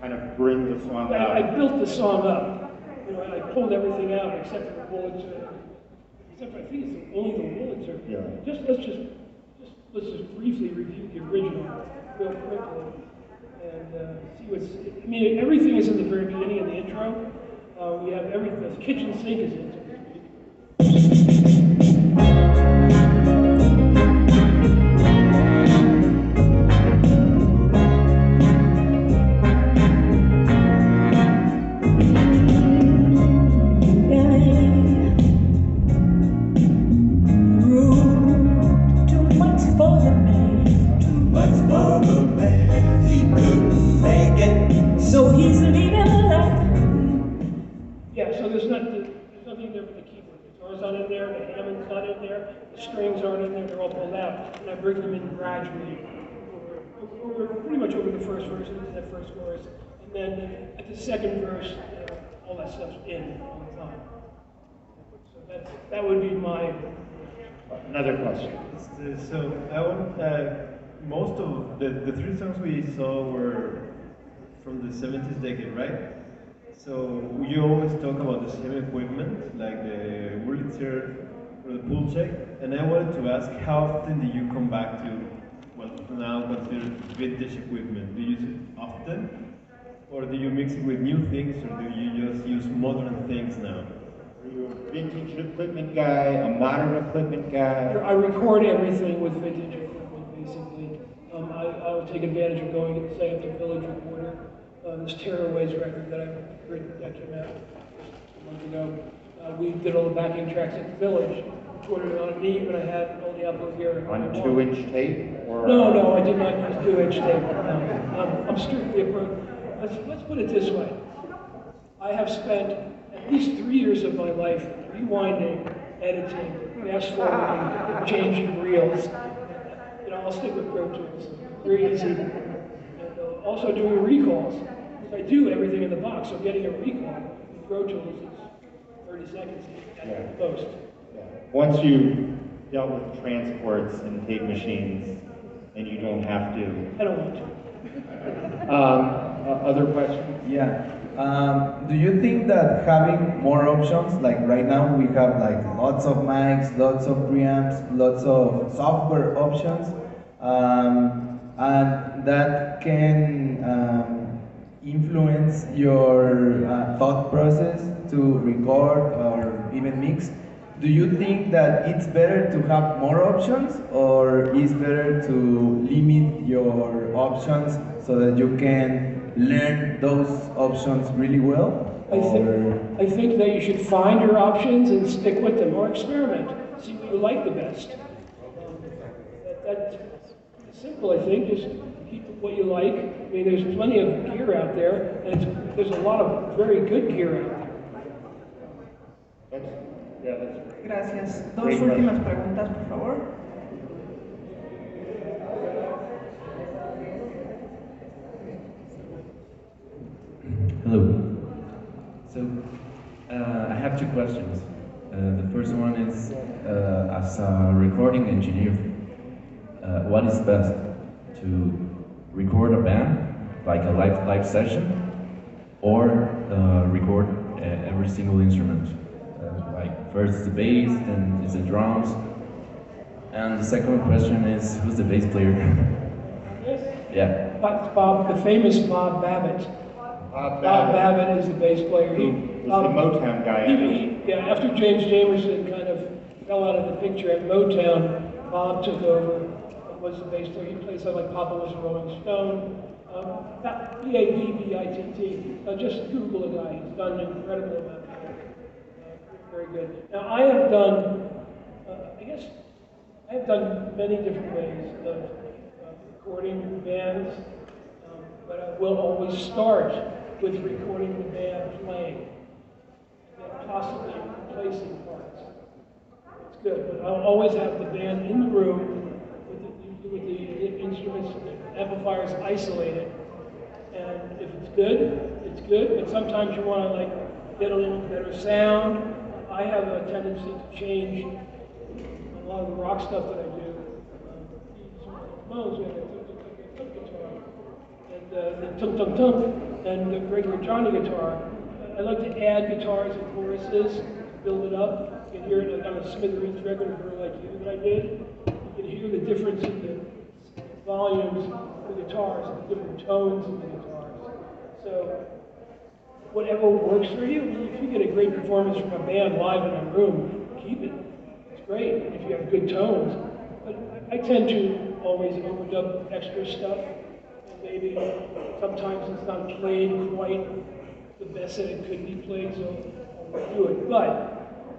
kind of bring the song I out. built the song up. I pulled everything out except for the bullets. Except for, I think it's only the bullets. Yeah. Let's just briefly review the original real quickly and see what's. I mean, everything is in the very beginning of the intro. We have everything. The kitchen sink is in. Nothing there but the keyboard. The guitar's not in there, the Hammond's not in there, the strings aren't in there, they're all pulled out. And I bring them in gradually, pretty much over the first verse, into that first chorus. And then at the second verse, all that stuff's in all the time. So that would be my... Another question. So I want, most of the 3 songs we saw were from the 70s decade, right? So you always talk about the same equipment, like the Wurlitzer or the pull check, and I wanted to ask, how often do you come back to what now considered vintage equipment? Do you use it often, or do you mix it with new things, or do you just use modern things now? Are you a vintage equipment guy, a modern equipment guy? I record everything with vintage equipment, basically. I'll take advantage of going, say, up to Village Recorder. This Tearaways record that I've written, that came out a month ago. We did all the backing tracks at the Village, recorded it on a Neat when I had all the output here. On 2-inch tape? Or No, I did not use 2-inch tape. No. I'm strictly approached. Let's put it this way. I have spent at least 3 years of my life rewinding, editing, fast forwarding, changing reels. I'll stick with Pro Tools. Very easy. And also doing recalls. I do everything in the box, so getting a recall with Pro Tools is 30 seconds at most. Yeah. Once you dealt with transports and tape machines, and you don't have to. I don't want to. Other questions? Yeah. Do you think that having more options, like right now we have like lots of mics, lots of preamps, lots of software options, and that can influence your thought process to record or even mix? Do you think that it's better to have more options, or is better to limit your options so that you can learn those options really well? I think that you should find your options and stick with them, or experiment, see what you like the best. That's simple, I think. Just keep what you like. I mean, there's plenty of gear out there, and there's a lot of very good gear out there. Gracias. Dos Great últimas preguntas, por favor. Hello. So, I have two questions. The first one is, as a recording engineer, what is best to record a band, like a live session, or record every single instrument? Like first the bass, then is the drums. And the second question is, who's the bass player? Yeah. Bob, the famous Bob Babbitt. Bob Babbitt is the bass player. Who was the Motown guy. Yeah, after James Jamerson kind of fell out of the picture at Motown, Bob took over and was the bass player. He plays like Papa Was a Rolling Stone. B-A-B-B-I-T-T. Just Google a guy. He's done an incredible amount of work. Very good. Now, I have done, I have done many different ways of recording bands, but I will always start with recording the band playing, and then possibly replacing parts. It's good, but I'll always have the band in the room with the instruments and the amplifiers isolated. And if it's good, but sometimes you want to get a little better sound. I have a tendency to change a lot of the rock stuff that I do. Moans, we have a tuk guitar, and the tum-tum-tum, and the regular Johnny guitar. I like to add guitars and choruses, build it up. You can hear it on a Smithereens record, a Girl Like You that I did. You can hear the difference in the volumes of the guitars, and the different tones of the guitars. So, whatever works for you. If you get a great performance from a band live in a room, keep it. It's great if you have good tones. But I tend to always open up extra stuff. And maybe sometimes it's not played quite the best that it could be played, so I'll do it. But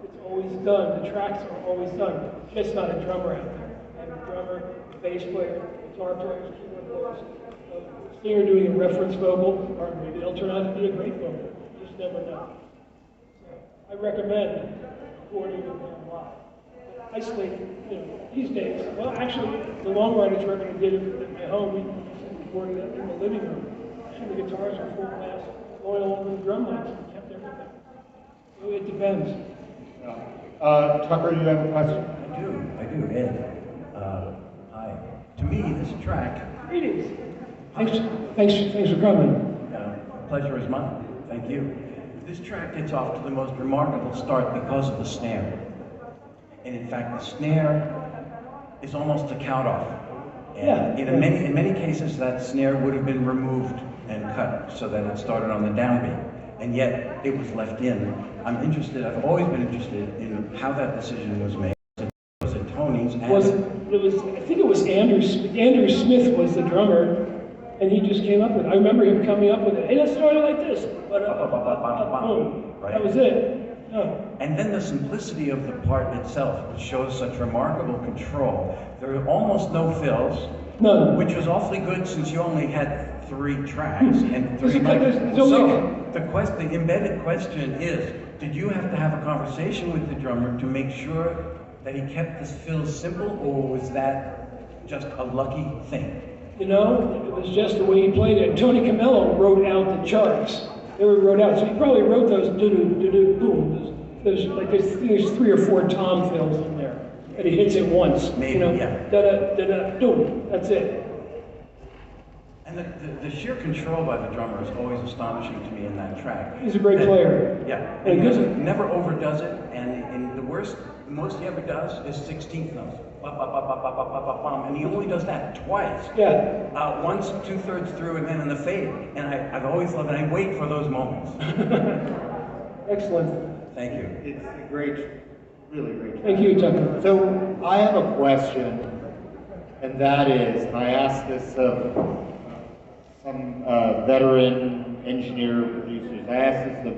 it's always done. The tracks are always done. Just not a drummer out there. I have a drummer, a bass player, guitar players, keyboard players. Singer doing a reference vocal, or maybe they'll turn out to be a great vocal. You just never know. So I recommend recording them live. Isolate, these days. Well, actually, the Long Riders record I did at my home, we recorded it in the living room. And the guitars were full blast, going all over the drum mics, and kept everything. So it depends. Tucker, you have a question? I do, Ed. Hi. To me, this track. Greetings. Thanks for coming. Pleasure is mine. Thank you. This track gets off to the most remarkable start because of the snare. And in fact, the snare is almost a count-off. And in many cases, that snare would have been removed and cut so that it started on the downbeat. And yet, it was left in. I've always been interested in how that decision was made. Was it Tony's? I think it was Andrew Smith was the drummer. And he just came up with it. I remember him coming up with it. Hey, let's start it like this. Boom. That was it. Yeah. And then the simplicity of the part itself, which shows such remarkable control. There are almost no fills. None. Which was awfully good since you only had 3 tracks and 3 the embedded question is, did you have to have a conversation with the drummer to make sure that he kept his fills simple, or was that just a lucky thing? It was just the way he played it. Tony Camello wrote out the charts. They were wrote out, so he probably wrote those do-do-do-do-boom. There's 3 or 4 tom fills in there, and he hits it once. Maybe, yeah. Da-da-da-da-doom, that's it. And the sheer control by the drummer is always astonishing to me in that track. He's a great player. Yeah, and he never overdoes it, and the most he ever does is 16th notes. And he only does that twice. Yeah. Once 2/3 through, and then in the fade. And I've always loved it. I wait for those moments. Excellent. Thank you. It's a really great. Thank you, Tucker. So I have a question, and that is, and I asked this of some veteran engineer producers. I asked this of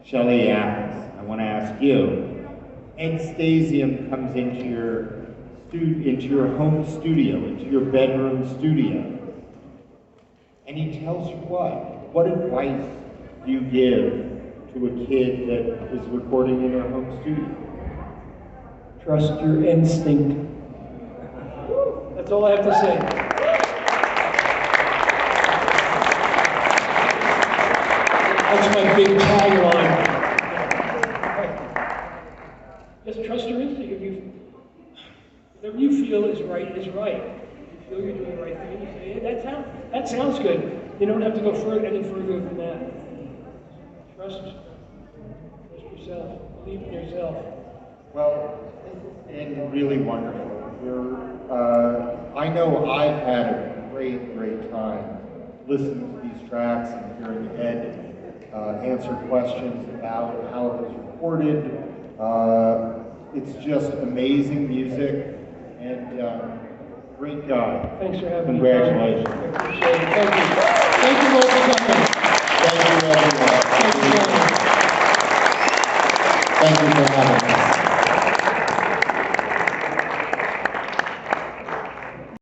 Shelley Adams, I want to ask you. Ed Stasium comes into your home studio, into your bedroom studio, and he tells you what? What advice do you give to a kid that is recording in their home studio? Trust your instinct. That's all I have to say. That's my big tagline. Just trust your instinct. Whatever you feel is right is right. If you feel you're doing the right thing, you say, hey, that sounds good. You don't have to go any further than that. Trust yourself. Believe in yourself. Well, it's been really wonderful. I know I've had a great time listening to these tracks and hearing Ed answer questions about how it was recorded. It's just amazing music and great guy. Thanks for having me. Congratulations. I appreciate it. Thank you. Thank you all for coming. Thank you, everyone. Thank you. Thank you for having us.